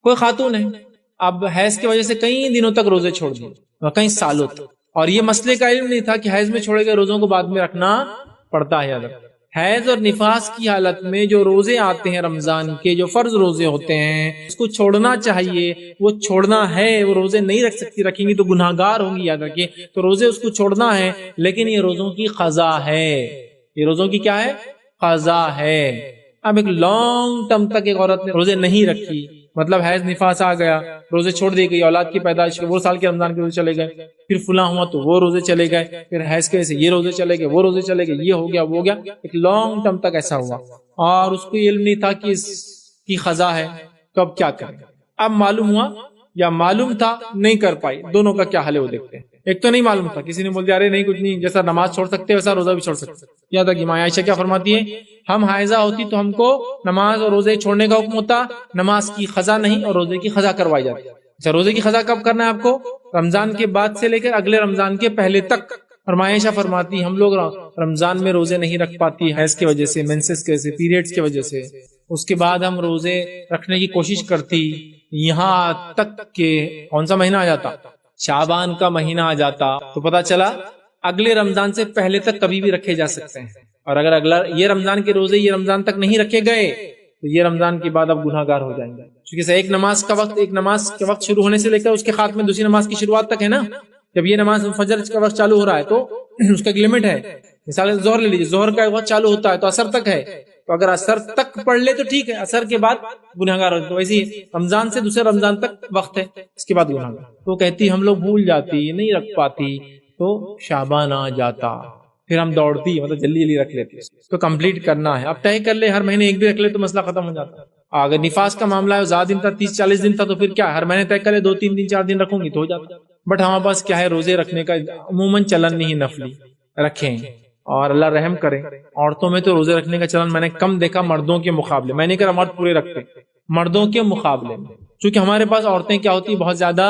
کوئی خاتون ہے، اب حیض کی وجہ سے کئی دنوں تک روزے چھوڑ دیے اور کئی سالوں تک، اور یہ مسئلے کا علم نہیں تھا کہ حیض میں چھوڑے گئے روزوں کو بعد میں رکھنا پڑتا ہے۔ اگر حیض اور نفاس کی حالت میں جو روزے آتے ہیں رمضان کے، جو فرض روزے ہوتے ہیں، اس کو چھوڑنا چاہیے، وہ چھوڑنا ہے۔ وہ روزے نہیں رکھ سکتی، رکھیں گی تو گناہگار ہوں گی، یاد رکھیے۔ تو روزے اس کو چھوڑنا ہے، لیکن یہ روزوں کی قضا ہے، یہ روزوں کی کیا ہے؟ قضا ہے۔ اب ایک لانگ ٹرم تک ایک عورت نے روزے نہیں رکھی، مطلب حیض نفاس آ گیا، روزے چھوڑ دی گئی، اولاد کی پیدائش وہ سال کے رمضان کے روزے چلے گئے، پھر فلاں ہوا تو وہ روزے چلے گئے، پھر حیض کے سے یہ روزے چلے گئے، وہ روزے چلے گئے، یہ ہو گیا وہ ہو گیا، ایک لانگ ٹرم تک ایسا ہوا، اور اس کو علم نہیں تھا کہ اس کی قضا ہے، تو اب کیا کریں؟ اب معلوم ہوا یا معلوم تھا نہیں کر پائی، دونوں کا کیا حل ہے وہ دیکھتے ہیں۔ ایک تو نہیں معلوم تھا، کسی نے بول دیا ارے نہیں کچھ نہیں، جیسا نماز چھوڑ سکتے ویسا روزہ بھی چھوڑ سکتے۔ یہاں تک ماں عائشہ کیا فرماتی ہے، ہم حائضہ ہوتی تو ہم کو نماز اور روزے چھوڑنے کا حکم ہوتا، نماز کی قضا نہیں اور روزے کی قضا کروائی جاتی۔ اچھا، روزے کی قضا کب کرنا ہے آپ کو؟ رمضان کے بعد سے لے کر اگلے رمضان کے پہلے تک۔ اور ماں عائشہ فرماتی ہم لوگ رمضان میں روزے نہیں رکھ پاتی، حیض کی وجہ سے، مینسز کی وجہ سے، پیریڈز کی وجہ سے، اس کے بعد ہم روزے رکھنے کی کوشش کرتی، یہاں تک کہ کون سا مہینہ آ جاتا؟ شعبان کا مہینہ آ جاتا، تو پتا چلا اگلے رمضان سے پہلے تک کبھی بھی رکھے جا سکتے ہیں، اور اگر اگلا یہ رمضان کے روزے یہ رمضان تک نہیں رکھے گئے تو یہ رمضان کے بعد اب گناہ گار ہو جائیں گے، کیونکہ ایک نماز کے وقت شروع ہونے سے لے کر اس کے خاتمے دوسری نماز کی شروعات تک ہے نا۔ جب یہ نماز فجر کا وقت چالو ہو رہا ہے تو اس کا ایک لمٹ ہے، مثال ظہر لے لیجیے، ظہر کا وقت چالو ہوتا ہے تو عصر تک ہے، تو اگر عصر تک پڑھ لے تو ٹھیک ہے، عصر کے بعد گناہ گار ہو، تو ویسے ہی رمضان سے دوسرے رمضان تک وقت ہے، اس کے بعد گناہ گار۔ تو کہتی ہم لوگ بھول جاتی، نہیں رکھ پاتی، تو شعبان آ جاتا، پھر ہم دوڑتی، مطلب جلدی جلدی رکھ لیتے، تو کمپلیٹ کرنا ہے۔ اب طے کر لے ہر مہینے ایک بھی رکھ لے تو مسئلہ ختم ہو جاتا ہے۔ اگر نفاس کا معاملہ ہے زیادہ دن تھا، 30-40 دن تھا، تو پھر کیا ہر مہینے طے کر لے 2-3 دن 4 دن رکھوں گی تو ہو جاتا۔ بٹ ہمارے پاس کیا ہے، روزے رکھنے کا عموماً چلن نہیں ہے، نفلی رکھیں، اور اللہ رحم کرے عورتوں میں تو روزے رکھنے کا چلن میں نے کم دیکھا مردوں کے مقابلے، میں نے کہا مرد پورے رکھتے، مردوں کے مقابلے میں، کیونکہ ہمارے پاس عورتیں کیا ہوتی بہت زیادہ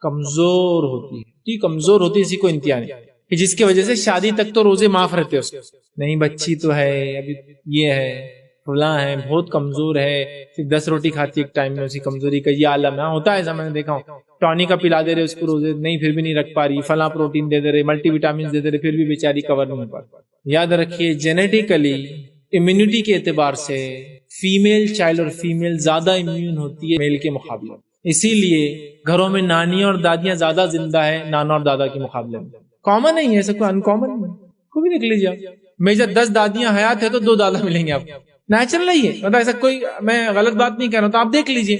کمزور ہوتی، کمزور ہوتی، اسی کو انتہا نہیں کہ جس کی وجہ سے شادی تک تو روزے معاف رہتے اس نہیں، بچی تو ہے، ابھی یہ ہے فلاں ہے، بہت کمزور ہے، صرف 10 روٹی کھاتی ایک ٹائم میں، اسی کمزوری کا یہ عالم ہے، ہوتا ہے ایسا، میں نے دیکھا ہوں، ٹانی کا پلا دے رہے اس کو روزے نہیں، پھر بھی نہیں رکھ پا رہی، فلاں پروٹین دے رہے، ملٹی وٹامن دے رہے، پھر بھی بیچاری کور نہیں ہو پا رہی۔ یاد رکھیے جینیٹیکلی امیونٹی کے اعتبار سے فیمیل چائلڈ اور فیمیل زیادہ امیون ہوتی ہے میل کے مقابلے، اسی لیے گھروں میں نانیاں اور دادیاں زیادہ زندہ ہے نانا اور دادا کے مقابلے میں، کامن نہیں ہے ایسا، کوئی انکامن نہیں، کوئی بھی دیکھ لیجیے، میجر 10 دادیاں حیات ہے تو 2 دادا ملیں گے آپ کو، نیچرل ہی ہے، مطلب ایسا کوئی میں غلط بات نہیں کہہ رہا ہوں، تو آپ دیکھ لیجیے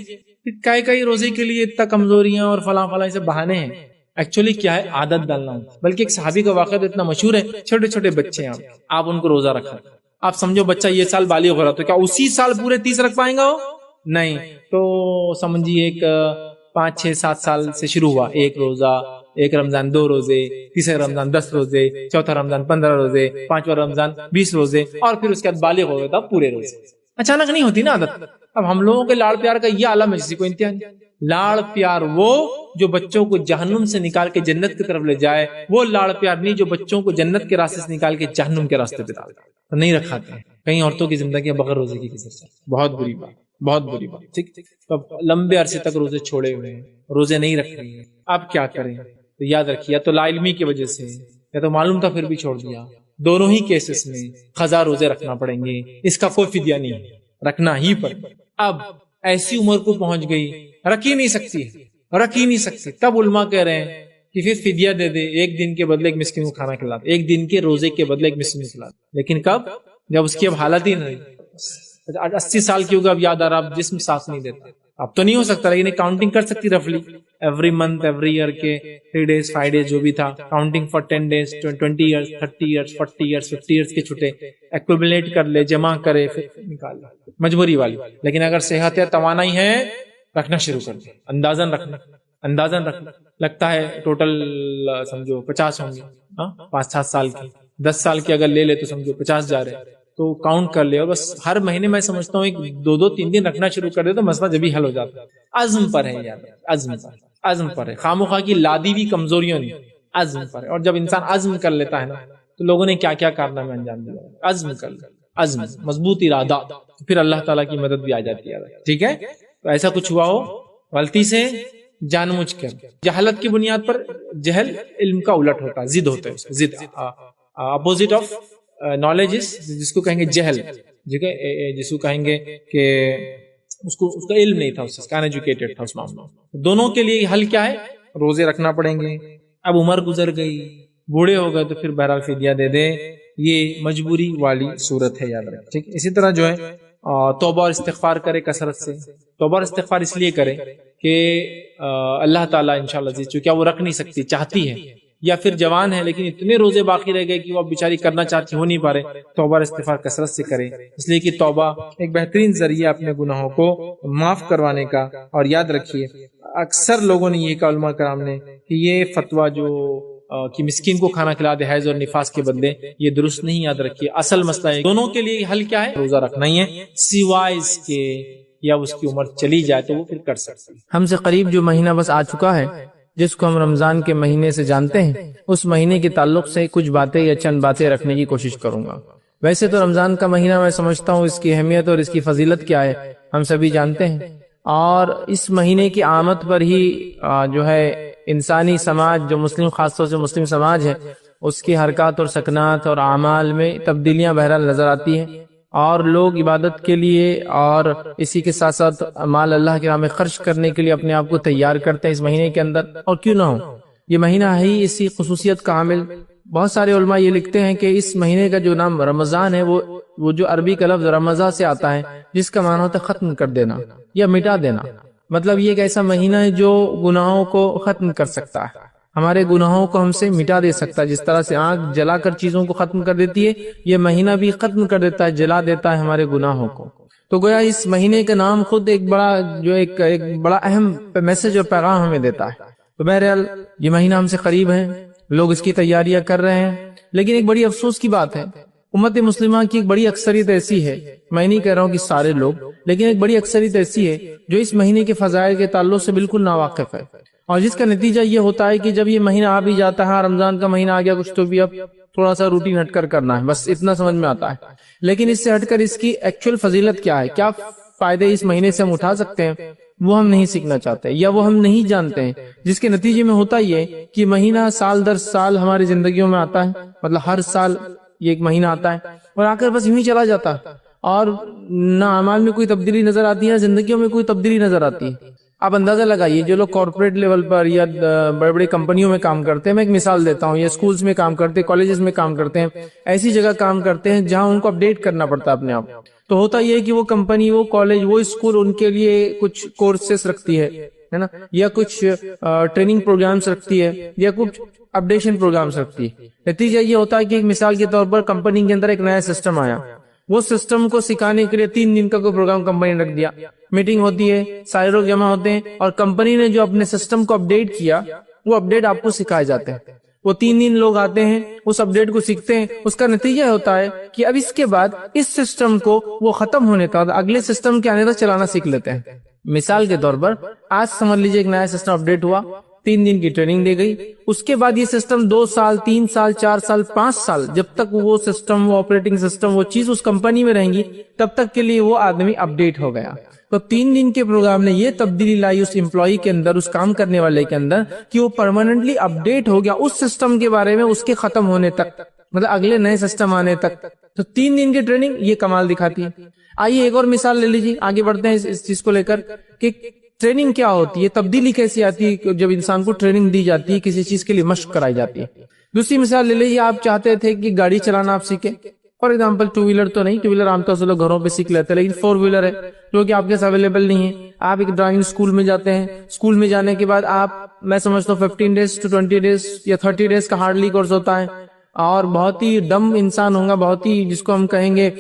کئی روزے کے لیے اتنا کمزوریاں اور فلاں فلاں سے بہانے ہیں، ایکچولی کیا ہے عادت ڈالنا، بلکہ ایک صحابی کا واقعہ اتنا مشہور ہے، چھوٹے چھوٹے بچے ہیں، آپ ان کو روزہ رکھا، آپ سمجھو بچہ یہ سال بالغ ہو رہا تو کیا اسی سال پورے 30 رکھ پائیں گا وہ؟ نہیں، تو سمجھیے ایک 5-6-7 سال سے شروع ہوا، ایک روزہ، ایک رمضان 2 روزے، تیسرے رمضان 10 روزے، چوتھا رمضان 15 روزے، 5واں رمضان 20 روزے، اور پھر اس کے بعد بالغ ہو گیا تھا پورے روزے۔ اچانک نہیں ہوتی نا عادت۔ اب ہم لوگوں کے لاڑ پیار کا یہ عالم ہے جس کو انتہا نہیں۔ لاڑ پیار وہ جو بچوں کو جہنم سے نکال کے جنت کی طرف لے جائے، وہ لاڑ پیار نہیں جو بچوں کو جنت کے راستے سے نکال کے جہنم کے راستے پہ ڈال دے، تو نہیں رکھاتے ہیں۔ کئی عورتوں کی زندگی بغیر روزے کی گزر جاتی، بہت بری بات، بہت بری بات، ٹھیک۔ تو لمبے عرصے تک روزے چھوڑے ہوئے ہیں، روزے نہیں رکھ رہی ہیں، اب کیا کریں؟ تو یاد رکھیے، یا تو لا علمی کی وجہ سے، یا تو معلوم تھا پھر بھی چھوڑ دیا، دونوں ہی کیسز میں قضا روزے رکھنا پڑیں گے، اس کا کوئی فدیہ نہیں ہے، رکھنا ہی پڑے۔ اب ایسی عمر کو پہنچ گئی، رکھ ہی نہیں سکتی، تب علماء کہہ رہے ہیں کہ پھر فدیہ دے دے، ایک دن کے بدلے ایک مسکین کو کھانا کھلا دے، ایک دن کے روزے کے بدلے ایک مسکین کو کھلا دے، لیکن کب؟ جب اس کی اب حالت ہی نہیں، 80 سال کی ہوگا، اب یاد آ رہا، اب جسم ساتھ نہیں دیتا، اب تو نہیں ہو سکتا، لیکن کاؤنٹنگ کر سکتی رفلی، ایوری منتھ، ایوری ایئر کے 3 days 5 days جو بھی تھا، counting for 10 days 20 years 30 years 40 years 50 years کے چھٹے ایکومولیٹ کر لے، جمع کرے، پھر نکال لے، مجبوری والی۔ لیکن اگر صحت یا توانائی ہے، رکھنا شروع کر دے، اندازن رکھنا، لگتا ہے ٹوٹل سمجھو 50 ہوں گے، 5-7 سال کی، 10 سال کی اگر لے لے تو سمجھو 50 جا رہے، تو کاؤنٹ کر لے، اور بس ہر مہینے میں سمجھتا ہوں ایک 2-3 دن رکھنا شروع کر دے تو مسئلہ جبھی حل ہو جاتا ہے۔ عزم پر ہے یار، عزم پر ہے، خاموخواہ کی لادی بھی کمزوریوں نہیں، عزم پر ہے۔ اور جب انسان عزم کر لیتا ہے نا، تو لوگوں نے کیا کیا کارنامے انجام دیا، عزم کر لے، عزم، مضبوط ارادہ، پھر اللہ تعالیٰ کی مدد بھی آ جاتی ہے، ٹھیک ہے۔ تو ایسا کچھ ہوا ہو غلطی سے جان مجھ کر. جہالت کی بنیاد پر جہل علم کا الٹ ہوتا ہے، ضد ہوتا ہے، ضد اپوزٹ آف نالج جس کو کہیں گے جہل، جس کو کہیں گے کہ اس کا علم نہیں تھا، اس کا انایجوکیٹڈ تھا اس معاملے میں. دونوں کے لیے حل کیا ہے؟ روزے رکھنا پڑیں گے. اب عمر گزر گئی، بوڑھے ہو گئے تو پھر بہرحال فدیہ دے دے، یہ مجبوری والی صورت ہے، یاد رکھیں. ٹھیک. اسی طرح جو ہے توبہ اور استغفار کرے کثرت سے. توبہ اور استغفار اس لیے کرے کہ اللہ تعالیٰ انشاءاللہ چونکہ وہ رکھ نہیں سکتی، چاہتی ہے، یا پھر جوان ہے لیکن اتنے روزے باقی رہ گئے کہ وہ اب بیچاری کرنا چاہتی ہو نہیں پا رہے، توبہ اور استغفار کثرت سے کرے. اس لیے کہ توبہ ایک بہترین ذریعہ اپنے گناہوں کو معاف کروانے کا. اور یاد رکھیے اکثر لوگوں نے یہ کہا، علماء کرام نے، کہ یہ فتویٰ جو کہ مسکین کو کھانا کھلا دے حیض اور نفاس کے بدلے، یہ درست نہیں. یاد رکھیے اصل مسئلہ ہے دونوں کے لیے حل کیا ہے؟ روزہ رکھنا ہی ہے، سوائے اس کے یا اس کی عمر چلی جائے تو وہ پھر کر سکتے. ہم سے قریب جو مہینہ بس آ چکا ہے جس کو ہم رمضان کے مہینے سے جانتے ہیں، اس مہینے کے تعلق سے کچھ باتیں یا چند باتیں رکھنے کی کوشش کروں گا. ویسے تو رمضان کا مہینہ میں سمجھتا ہوں اس کی اہمیت اور اس کی فضیلت کیا ہے ہم سبھی جانتے ہیں، اور اس مہینے کی آمد پر ہی جو ہے انسانی سماج، جو مسلم، خاص طور سے مسلم سماج ہے، اس کی حرکات اور سکنات اور اعمال میں تبدیلیاں بہرحال نظر آتی ہیں، اور لوگ عبادت کے لیے اور اسی کے ساتھ ساتھ مال اللہ کے راہ میں خرچ کرنے کے لیے اپنے آپ کو تیار کرتے ہیں اس مہینے کے اندر. اور کیوں نہ ہو، یہ مہینہ ہے ہی اسی خصوصیت کا حامل. بہت سارے علماء یہ لکھتے ہیں کہ اس مہینے کا جو نام رمضان ہے وہ جو عربی کا لفظ رمضان سے آتا ہے، جس کا معنی ہوتا ہے ختم کر دینا یا مٹا دینا. مطلب یہ ایک ایسا مہینہ ہے جو گناہوں کو ختم کر سکتا ہے، ہمارے گناہوں کو ہم سے مٹا دے سکتا ہے. جس طرح سے آگ جلا کر چیزوں کو ختم کر دیتی ہے، یہ مہینہ بھی ختم کر دیتا ہے، جلا دیتا ہے ہمارے گناہوں کو. تو گویا اس مہینے کا نام خود ایک بڑا اہم میسج اور پیغام ہمیں دیتا ہے. تو بہرحال یہ مہینہ ہم سے قریب ہے، لوگ اس کی تیاریاں کر رہے ہیں. لیکن ایک بڑی افسوس کی بات ہے، امت مسلمہ کی ایک بڑی اکثریت ایسی ہے، میں نہیں کہہ رہا ہوں کہ سارے لوگ، لیکن ایک بڑی اکثریت ایسی ہے جو اس مہینے کے فضائل کے تعلق سے بالکل ناواقف ہے. اور جس کا نتیجہ یہ ہوتا ہے کہ جب یہ مہینہ آ بھی جاتا ہے، رمضان کا مہینہ آ گیا، کچھ تو بھی اب تھوڑا سا روٹین ہٹ کر کرنا ہے، بس اتنا سمجھ میں آتا ہے. لیکن اس سے ہٹ کر اس کی ایکچوئل فضیلت کیا ہے، کیا فائدے اس مہینے سے ہم اٹھا سکتے ہیں، وہ ہم نہیں سیکھنا چاہتے یا وہ ہم نہیں جانتے ہیں. جس کے نتیجے میں ہوتا یہ کہ مہینہ سال در سال ہماری زندگیوں میں آتا ہے، مطلب ہر سال یہ ایک مہینہ آتا ہے اور آ کر بس یوں ہی چلا جاتا ہے، اور نہ اعمال میں کوئی تبدیلی نظر آتی ہے، نہ زندگیوں میں کوئی تبدیلی نظر آتی ہے. آپ اندازہ لگائیے جو لوگ کارپوریٹ لیول پر یا بڑے بڑے کمپنیوں میں کام کرتے ہیں، میں ایک مثال دیتا ہوں، یا اسکولز میں کام کرتے ہیں، کالجز میں کام کرتے ہیں، ایسی جگہ کام کرتے ہیں جہاں ان کو اپڈیٹ کرنا پڑتا ہے اپنے آپ. تو ہوتا یہ ہے کہ وہ کمپنی، وہ کالج، وہ اسکول ان کے لیے کچھ کورسز رکھتی ہے نا، یا کچھ ٹریننگ پروگرامز رکھتی ہے، یا کچھ اپڈیشن پروگرامز رکھتی ہے. نتیجہ یہ ہوتا ہے کہ ایک مثال کے طور پر کمپنی کے اندر ایک نیا سسٹم آیا، وہ سسٹم کو سکھانے کے لیے 3 دن کا کوئی پروگرام کمپنی نے رکھ دیا. میٹنگ ہوتی ہے، سارے لوگ جمع ہوتے ہیں، اور کمپنی نے جو اپنے سسٹم کو اپڈیٹ کیا، وہ اپڈیٹ آپ کو سکھائے جاتے ہیں. وہ 3 دن لوگ آتے ہیں، اس اپڈیٹ کو سیکھتے ہیں. اس کا نتیجہ ہوتا ہے کہ اب اس کے بعد اس سسٹم کو وہ ختم ہونے تک، اگلے سسٹم کے آنے تک چلانا سیکھ لیتے ہیں. مثال کے طور پر آج سمجھ لیجیے ایک نیا سسٹم اپڈیٹ ہوا، 3 دن کی ٹریننگ دی گئی. اس کے بعد یہ سسٹم 2 سال، 3 سال، 4 سال، 5 سال، جب تک وہ سسٹم، وہ آپریٹنگ سسٹم، وہ چیز اس کمپنی میں رہیں گی، تب تک کے لیے وہ آدمی اپڈیٹ ہو گیا. تو 3 دن کے پروگرام نے یہ تبدیلی لائی اس امپلائی کے اندر، اس کام کرنے والے کے اندر، کہ وہ پرماننٹلی اپڈیٹ ہو گیا اس سسٹم کے بارے میں، اس کے ختم ہونے تک، مطلب اگلے نئے سسٹم آنے تک. تو 3 دن کی ٹریننگ یہ کمال دکھاتی ہے. آئیے ایک اور مثال لے لیجیے، آگے بڑھتے ہیں اس چیز کو لے کر کہ ٹریننگ کیا ہوتی ہے، تبدیلی کیسی آتی ہے جب انسان کو ٹریننگ دی جاتی ہے، کسی چیز کے لیے مشق کرائی جاتی ہے. دوسری مثال لے لیجیے، آپ چاہتے تھے کہ گاڑی چلانا آپ سیکھیں، فار ایگزامپل 2 ویلر تو نہیں، 2 ویلر عام طور سے لوگ گھروں پہ سیکھ لیتے ہیں، لیکن 4 ویلر ہے جو کہ آپ کے ساتھ اویلیبل نہیں ہے. آپ ایک ڈرائیونگ اسکول میں جاتے ہیں، اسکول میں جانے کے بعد آپ، میں سمجھتا ہوں 15 days to 20 days یا 30 days کا ہارڈلی کورس ہوتا ہے، اور بہت ہی ڈم انسان ہوگا، بہت ہی جس کو ہم کہیں گے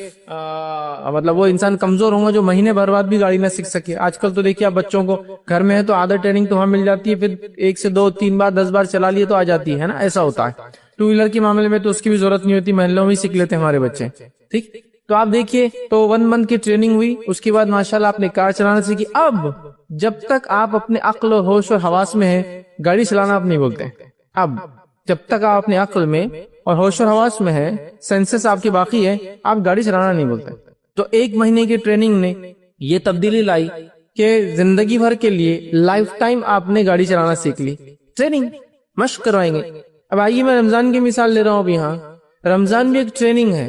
مطلب وہ انسان کمزور ہوگا جو مہینے بھر بعد بھی گاڑی نہ سیکھ سکے. آج کل تو دیکھیے آپ بچوں کو گھر میں ہے تو آدھا ٹریننگ تو وہاں مل جاتی ہے، پھر 1 سے 2 3 بار 10 بار چلا لیے تو آ جاتی ہے نا، ایسا ہوتا ہے. 2 ویلر کے معاملے میں تو اس کی بھی ضرورت نہیں ہوتی، محلوں میں سیکھ لیتے ہیں ہمارے بچے. ٹھیک، تو آپ دیکھیے تو 1 month کی ٹریننگ ہوئی، اس کے بعد ماشاءاللہ آپ نے کار چلانا سیکھی. اب جب تک آپ اپنے عقل اور ہوش اور حواس میں ہیں، گاڑی چلانا آپ نہیں بولتے. اب جب تک آپ اپنے عقل میں اور ہوش اور حواس میں ہے، سینسز آپ کی باقی ہے، آپ گاڑی چلانا نہیں بولتے. تو 1 مہینے کی ٹریننگ نے یہ تبدیلی لائی کہ زندگی بھر کے لیے لائف ٹائم آپ نے گاڑی چلانا سیکھ لی، ٹریننگ مشق کروائیں گے۔ اب آئیے میں رمضان کی مثال لے رہا ہوں اب یہاں، رمضان بھی ایک ٹریننگ ہے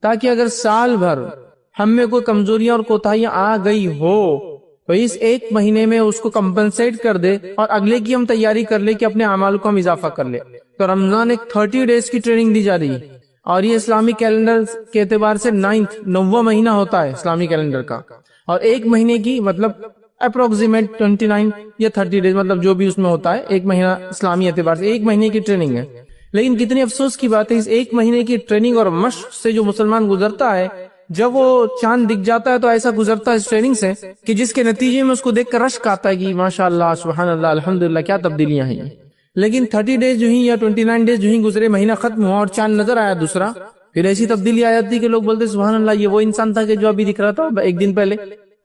تاکہ اگر سال بھر ہم میں کوئی کمزوریاں اور کوتاہیاں آ گئی ہو تو اس ایک مہینے میں اس کو کمپنسیٹ کر دے اور اگلے کی ہم تیاری کر لے کہ اپنے اعمال کو ہم اضافہ کر لے۔ تو رمضان ایک 30 ڈیز کی ٹریننگ دی جا رہی ہے، اور یہ اسلامی کیلنڈر کے اعتبار سے 9واں مہینہ ہوتا ہے اسلامی کیلنڈر کا، اور ایک مہینے کی مطلب اپروکسیمیٹ 29 یا 30 ڈیز مطلب جو بھی اس میں ہوتا ہے، ایک مہینہ اسلامی اعتبار سے ایک مہینے کی ٹریننگ ہے۔ لیکن کتنی افسوس کی بات ہے، اس ایک مہینے کی ٹریننگ اور مشق سے جو مسلمان گزرتا ہے، جب وہ چاند دکھ جاتا ہے تو ایسا گزرتا ہے اس ٹریننگ سے کہ جس کے نتیجے میں اس کو دیکھ کر رشک آتا ہے کہ ماشاءاللہ سبحان اللہ الحمدللہ کیا تبدیلیاں ہیں۔ لیکن 30 ڈیز جو ہی یا 29 ڈیز جو ہی گزرے، مہینہ ختم ہوا اور چاند نظر آیا دوسرا، پھر ایسی تبدیلی آ جاتی کہ لوگ بولتے سبحان اللہ یہ وہ انسان تھا کہ جو ابھی دکھ رہا تھا ایک دن پہلے۔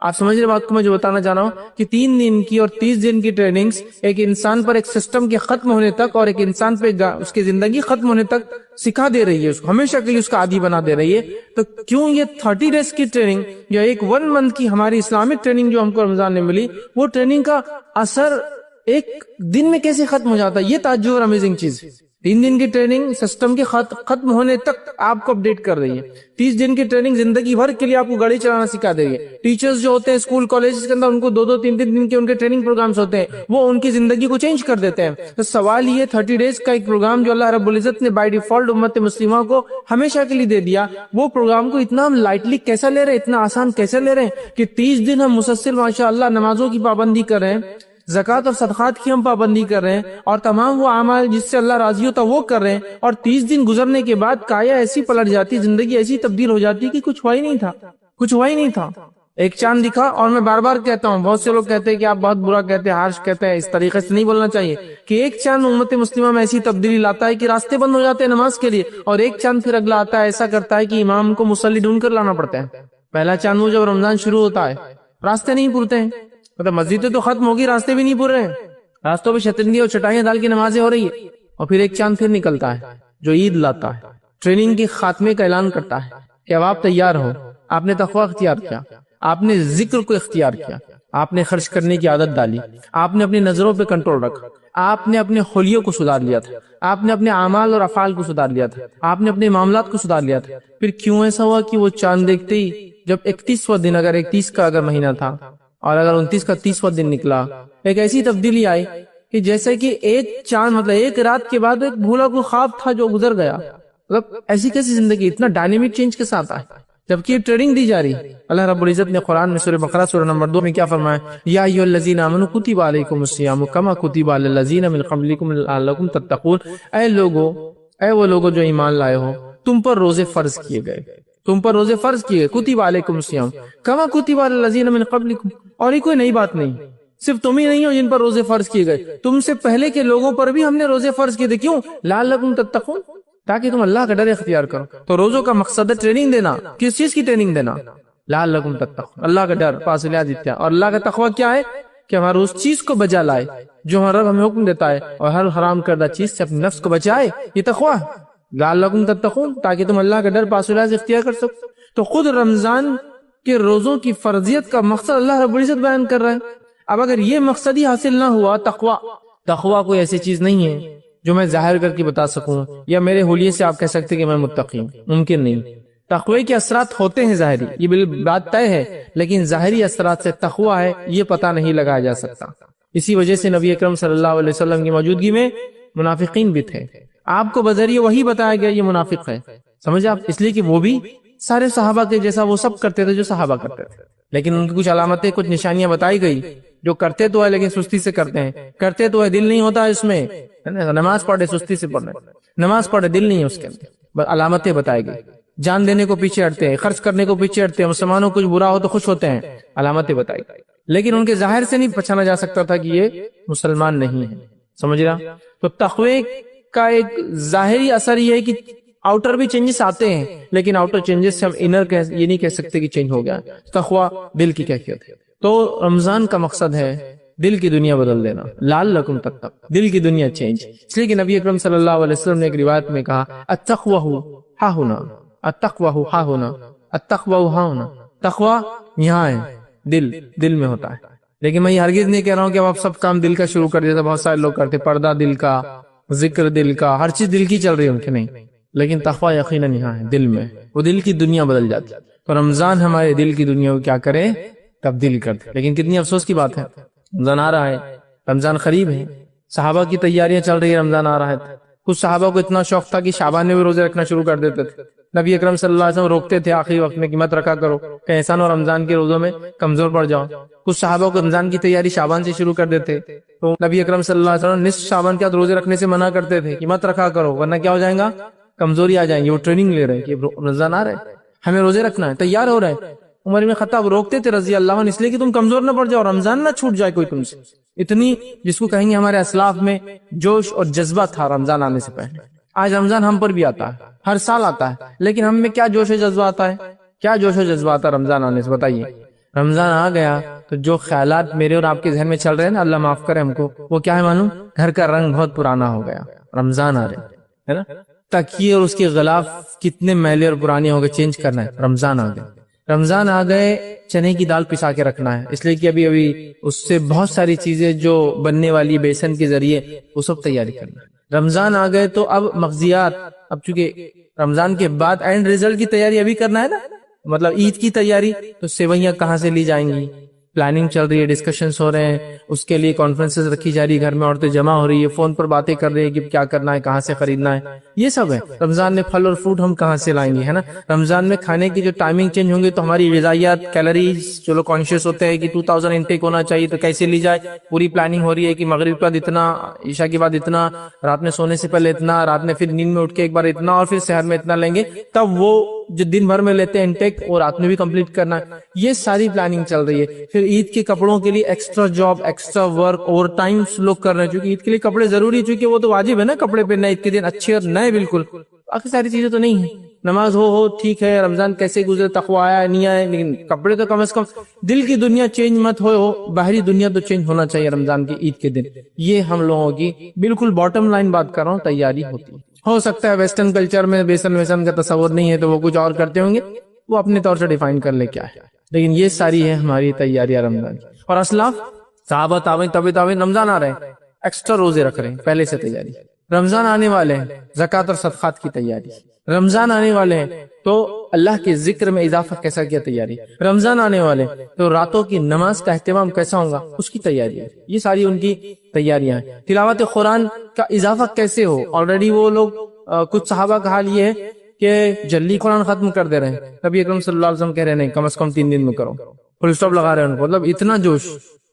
آپ سمجھ رہے بات کو میں جو بتانا چاہ رہا ہوں کہ 3 دن کی اور 30 دن کی ٹریننگز ایک انسان پر ایک سسٹم کے ختم ہونے تک اور ایک انسان پہ اس کی زندگی ختم ہونے تک سکھا دے رہی ہے، اس کو ہمیشہ کے لیے اس کا عادی بنا دے رہی ہے۔ تو کیوں یہ 30 ڈیز کی ٹریننگ یا ایک 1 منتھ کی ہماری اسلامک ٹریننگ جو ہم کو رمضان میں ملی، وہ ٹریننگ کا اثر ایک دن میں کیسے ختم ہو جاتا ہے؟ یہ تعجب اور امیزنگ چیز ہے۔ 3 دن کی ٹریننگ سسٹم کے ختم ہونے تک آپ کو اپڈیٹ کر رہی ہے، 30 دن کی ٹریننگ زندگی بھر کے لیے آپ کو گاڑی چلانا سکھا دے رہی ہے۔ ٹیچرز جو ہوتے ہیں اسکول کالجز کے اندر، ان کو 2 3 دن کے ان کے ٹریننگ پروگرامز ہوتے ہیں، وہ ان کی زندگی کو چینج کر دیتے ہیں۔ تو سوال یہ 30 ڈیز کا ایک پروگرام جو اللہ رب العزت نے بائی ڈیفالٹ امت مسلمہ کو ہمیشہ کے لیے دے دیا، وہ پروگرام کو اتنا ہم لائٹلی کیسا لے رہے ہیں، اتنا آسان کیسے لے رہے ہیں کہ 30 دن ہم مسلسل ماشاءاللہ نمازوں کی پابندی کر رہے ہیں، زکوٰۃ اور صدقات کی ہم پابندی کر رہے ہیں، اور تمام وہ اعمال جس سے اللہ راضی ہوتا وہ کر رہے ہیں، اور 30 دن گزرنے کے بعد کایا ایسی پلٹ جاتی، زندگی ایسی تبدیل ہو جاتی کہ کچھ ہوا ہی نہیں تھا، کچھ ہوا ہی نہیں تھا۔ ایک چاند دکھا، اور میں بار بار کہتا ہوں، بہت سے لوگ کہتے ہیں کہ آپ بہت برا کہتے ہیں، ہارش کہتے ہیں، اس طریقے سے نہیں بولنا چاہیے کہ ایک چاند امت مسلمہ میں ایسی تبدیلی لاتا ہے کہ راستے بند ہو جاتے ہیں نماز کے لیے، اور ایک چاند پھر اگلا آتا ہے ایسا کرتا ہے کہ امام کو مصلی ڈھونڈ کر لانا پڑتا ہے۔ پہلا چاند وہ جب رمضان شروع ہوتا ہے راستے نہیں پورتے ہیں، مطلب مسجدیں تو ختم ہوگی، راستے بھی نہیں پور رہے ہیں، راستوں پہ شتنگی اور چٹائیاں ڈال کی نمازیں ہو رہی ہے، اور پھر ایک چاند پھر نکلتا ہے جو عید لاتا ہے، ٹریننگ کے خاتمے کا اعلان کرتا ہے کہ اب آپ تیار ہو، آپ نے تقویٰ اختیار کیا، آپ نے ذکر کو اختیار کیا، آپ نے خرچ کرنے کی عادت ڈالی، آپ نے اپنی نظروں پہ کنٹرول رکھا، آپ نے اپنے خلیوں کو سدھار لیا تھا، آپ نے اپنے اعمال اور افعال کو سدھار لیا تھا، آپ نے اپنے معاملات کو سدھار لیا تھا۔ پھر کیوں ایسا ہوا کہ وہ چاند دیکھتے ہی جب 31واں دن، اگر 31 کا اگر مہینہ تھا اور اگر 29 کا 30واں دن نکلا، ایک ایسی تبدیلی آئی کہ جیسے کہ ایک چاند مطلب ایک رات کے بعد ایک بھولا کوئی خواب تھا جو گزر گیا، مطلب ایسی کیسی زندگی اتنا ڈائنامک چینج کے ساتھ آئے، جبکہ یہ ٹریننگ دی جا رہی۔ اللہ رب العزت نے قرآن میں سورہ بقرہ سورہ نمبر 2 میں کیا فرمایا؟ یا ایھا الذین آمنوا کتب علیکم الصیام کما کتب علی الذین من قبلکم لعلکم تتقون۔ اے لوگو، اے وہ لوگو جو ایمان لائے ہو، تم پر روزے فرض کیے گئے، تم پر روزے فرض کیے گئے، کتب علیکم الصیام کما کتب علی الذین من قبلکم۔ اور یہ کوئی نئی بات نہیں، صرف تم ہی نہیں ہو جن پر روزے فرض کیے گئے، تم سے پہلے کے لوگوں پر بھی ہم نے روزے فرض کیے تھے۔ کیوں؟ لعلکم تتقون، تاکہ تم اللہ کا ڈر اختیار کرو۔ تو روزوں کا مقصد ہے ٹریننگ دینا۔ کس چیز کی ٹریننگ دینا؟ لعلکم تتقون، اللہ کا ڈر، فاصلہ، اور اللہ کا تقویٰ کیا ہے کہ ہمارا اس چیز کو بجا لائے جو ہمارا رب ہمیں حکم دیتا ہے، اور ہر حرام کردہ چیز سے اپنے نفس کو بچائے، یہ تقویٰ ہے۔ لعلکم تتقون، تاکہ تم اللہ کا ڈر پاسو سے اختیار کر سکو۔ تو خود رمضان کے روزوں کی فرضیت کا مقصد اللہ رب العزت بیان کر رہا ہے۔ اب اگر یہ مقصد ہی حاصل نہ ہوا، تقویٰ کوئی ایسی چیز نہیں ہے جو میں ظاہر کر کے بتا سکوں یا میرے حلیے سے آپ کہہ سکتے کہ میں متقی ہوں، ممکن نہیں۔ تقوی کے اثرات ہوتے ہیں ظاہری، یہ بات طے ہے، لیکن ظاہری اثرات سے تقویٰ ہے یہ پتہ نہیں لگایا جا سکتا۔ اسی وجہ سے نبی اکرم صلی اللہ علیہ وسلم کی موجودگی میں منافقین بھی تھے، آپ کو بذریعہ وہی بتایا گیا یہ منافق ہے، سمجھے آپ؟ اس لیے کہ وہ بھی سارے صحابہ کے جیسا وہ سب کرتے تھے جو صحابہ کرتے تھے، لیکن ان کی کچھ علامتیں، کچھ نشانیاں بتائی گئی، جو کرتے تو ہے لیکن سستی سے کرتے ہیں، کرتے تو ہے دل نہیں ہوتا اس میں، نماز پڑھے سستی سے پڑھنے، نماز پڑھے دل نہیں ہے اس کے اندر، علامتیں بتائی گئی، جان دینے کو پیچھے ہٹتے ہیں، خرچ کرنے کو پیچھے ہٹتے ہیں، مسلمانوں کو کچھ برا ہو تو خوش ہوتے ہیں، علامتیں بتائی گئی، لیکن ان کے ظاہر سے نہیں پہچانا جا سکتا تھا کہ یہ مسلمان نہیں ہے، سمجھ رہا؟ تو تقوی کا ایک ظاہری اثر یہ ہے کہ آؤٹر بھی چینجز آتے ہیں، لیکن آؤٹر چینجز سے ہم انر یہ نہیں کہہ سکتے کہ چینج ہو گیا۔ تقوی دل کی کیفیت ہے۔ تو رمضان کا مقصد ہے دل کی دنیا بدل دینا، لعلکم تتقون، دل کی دنیا چینج۔ اس لیے کہ نبی اکرم صلی اللہ علیہ وسلم نے ایک روایت میں کہا التقوی ہا ہونا، التقوی ہا ہونا، التقوی ہا ہونا، تقوی یہاں ہے، دل میں ہوتا ہے۔ لیکن میں یہ ہرگز نہیں کہہ رہا ہوں کہ اب آپ سب کام دل کا شروع کر دیتے. بہت سارے لوگ کرتے پردہ دل کا, ذکر دل کا, ہر چیز دل کی چل رہی ہے ان کے, نہیں. لیکن تقویٰ یقیناً یہاں ہے دل میں, وہ دل کی دنیا بدل جاتی. تو رمضان ہمارے دل کی دنیا کو کیا کرے, تبدیل کر دے. لیکن کتنی افسوس کی بات ہے, رمضان آ رہا ہے, رمضان قریب ہے, صحابہ کی تیاریاں چل رہی ہے, رمضان آ رہا ہے. کچھ صحابہ کو اتنا شوق تھا کہ شعبان میں بھی روزے رکھنا شروع کر دیتے تھے. نبی اکرم صلی اللہ علیہ وسلم روکتے تھے آخری وقت میں کہ مت رکھا کرو, کہ احسان اور رمضان کے روزوں میں کمزور پڑ جاؤ. کچھ صحابہ کو رمضان کی تیاری شعبان سے شروع کر دیتے, تو نبی اکرم صلی اللہ علیہ وسلم نصف شعبان کے بعد روزے رکھنے سے منع کرتے تھے کہ مت رکھا کرو ورنہ کیا ہو جائے گا, کمزوری آ جائیں گی. وہ ٹریننگ لے رہے ہیں کہ رمضان آ رہے ہیں, ہمیں روزے رکھنا ہے, تیار ہو رہے ہیں. عمر بن خطاب روکتے تھے رضی اللہ عنہ اس لیے کہ تم کمزور نہ پڑ جاؤ, رمضان نہ چھوٹ جائے کوئی تم سے. اتنی جس کو کہیں گے ہمارے اسلاف میں جوش اور جذبہ تھا رمضان آنے سے پہلے. آج رمضان ہم پر بھی آتا ہے, ہر سال آتا ہے, لیکن ہم میں کیا جوش و جذبہ آتا ہے, کیا جوش و جذبہ آتا ہے رمضان آنے سے, بتائیے. رمضان آ گیا تو جو خیالات میرے اور آپ کے ذہن میں چل رہے ہیں نا, اللہ معاف کرے ہم کو, وہ کیا ہے معلوم, گھر کا رنگ بہت پرانا ہو گیا, رمضان آ رہے ہے نا. تکیے اور اس کے غلاف کتنے میلے اور پرانے ہو گئے, چینج کرنا ہے, رمضان آ گئے. رمضان آ گئے, چنے کی دال پسا کے رکھنا ہے, اس لیے کہ ابھی اس سے بہت ساری چیزیں جو بننے والی بیسن کے ذریعے وہ سب تیاری کرنا ہے. رمضان آ گئے تو اب مغزیات, اب چونکہ رمضان کے بعد اینڈ ریزلٹ کی تیاری ابھی کرنا ہے نا, مطلب عید کی تیاری, تو سیویاں کہاں سے لی جائیں گی, پلاننگ چل رہی ہے, ڈسکشنز ہو رہے ہیں, اس کے لیے کانفرنسز رکھی جا رہی ہے, گھر میں عورتیں جمع ہو رہی ہے, فون پر باتیں کر رہی ہے کہ کیا کرنا ہے, کہاں سے خریدنا ہے, یہ سب ہے. رمضان میں پھل اور فروٹ ہم کہاں سے لائیں گے, ہے نا. رمضان میں کھانے کی جو ٹائمنگ چینج ہوں گے تو ہماری غذائیات, کیلوریز, جو لوگ کانشیس ہوتے ہیں کہ 2000 انٹیک ہونا چاہیے تو کیسے لی جائے, پوری پلاننگ ہو رہی ہے کہ مغرب کے بعد اتنا, عشاء کے بعد اتنا, رات میں سونے سے پہلے اتنا, رات میں پھر نیند میں اٹھ کے ایک بار اتنا, اور پھر سحر میں اتنا لیں گے, تب وہ جو دن بھر میں لیتے ہیں انٹیک اور رات میں بھی کمپلیٹ کرنا ہے. یہ ساری پلاننگ چل رہی ہے. پھر عید کے کپڑوں کے لیے extra job, extra work, over time لوگ کر رہے ہیں, کیونکہ عید کے لیے کپڑے ضروری ہے, چونکہ وہ تو واجب ہے نا کپڑے پہننا عید کے دن, اچھے اور نئے بالکل. باقی ساری چیزیں تو نہیں ہیں, نماز ہو ٹھیک ہے, رمضان کیسے گزرے, تقویٰ آیا نہیں آیا, لیکن کپڑے تو کم از کم, دل کی دنیا چینج مت ہو, باہری دنیا تو چینج ہونا چاہیے رمضان کی عید کے دن. یہ ہم لوگوں کی بالکل باٹم لائن بات کر رہا ہوں, تیاری ہوتی. ہو سکتا ہے ویسٹرن کلچر میں بیسن ویسن کا تصور نہیں ہے تو وہ کچھ اور کرتے ہوں گے, وہ اپنے طور سے ڈیفائن کر لے کیا ہے, لیکن یہ ساری ہے ہماری تیاریاں رمضان کی. اور اسلاف صحابہ تابعین تابعین, رمضان آ رہے ہیں, ایکسٹرا روزے رکھ رہے ہیں, پہلے سے تیاری. رمضان آنے والے ہیں, زکوٰۃ اور صدقات کی تیاری. رمضان آنے والے ہیں تو اللہ کے ذکر میں اضافہ کیسا کیا, تیاری. رمضان آنے والے تو راتوں کی نماز کا اہتمام کیسا ہوگا, اس کی تیاری ہے. یہ ساری ان کی تیاریاں ہیں. تلاوت قرآن کا اضافہ کیسے ہو, آلریڈی وہ لوگ, کچھ صحابہ کا حال یہ ہے کہ جلدی قرآن ختم کر دے رہے ہیں. نبی اکرم صلی اللہ علیہ وسلم کہہ رہے ہیں نہیں, کم از کم 3 دن میں کرو, فل اسٹاپ لگا رہے ہیں ان کو, مطلب اتنا جوش,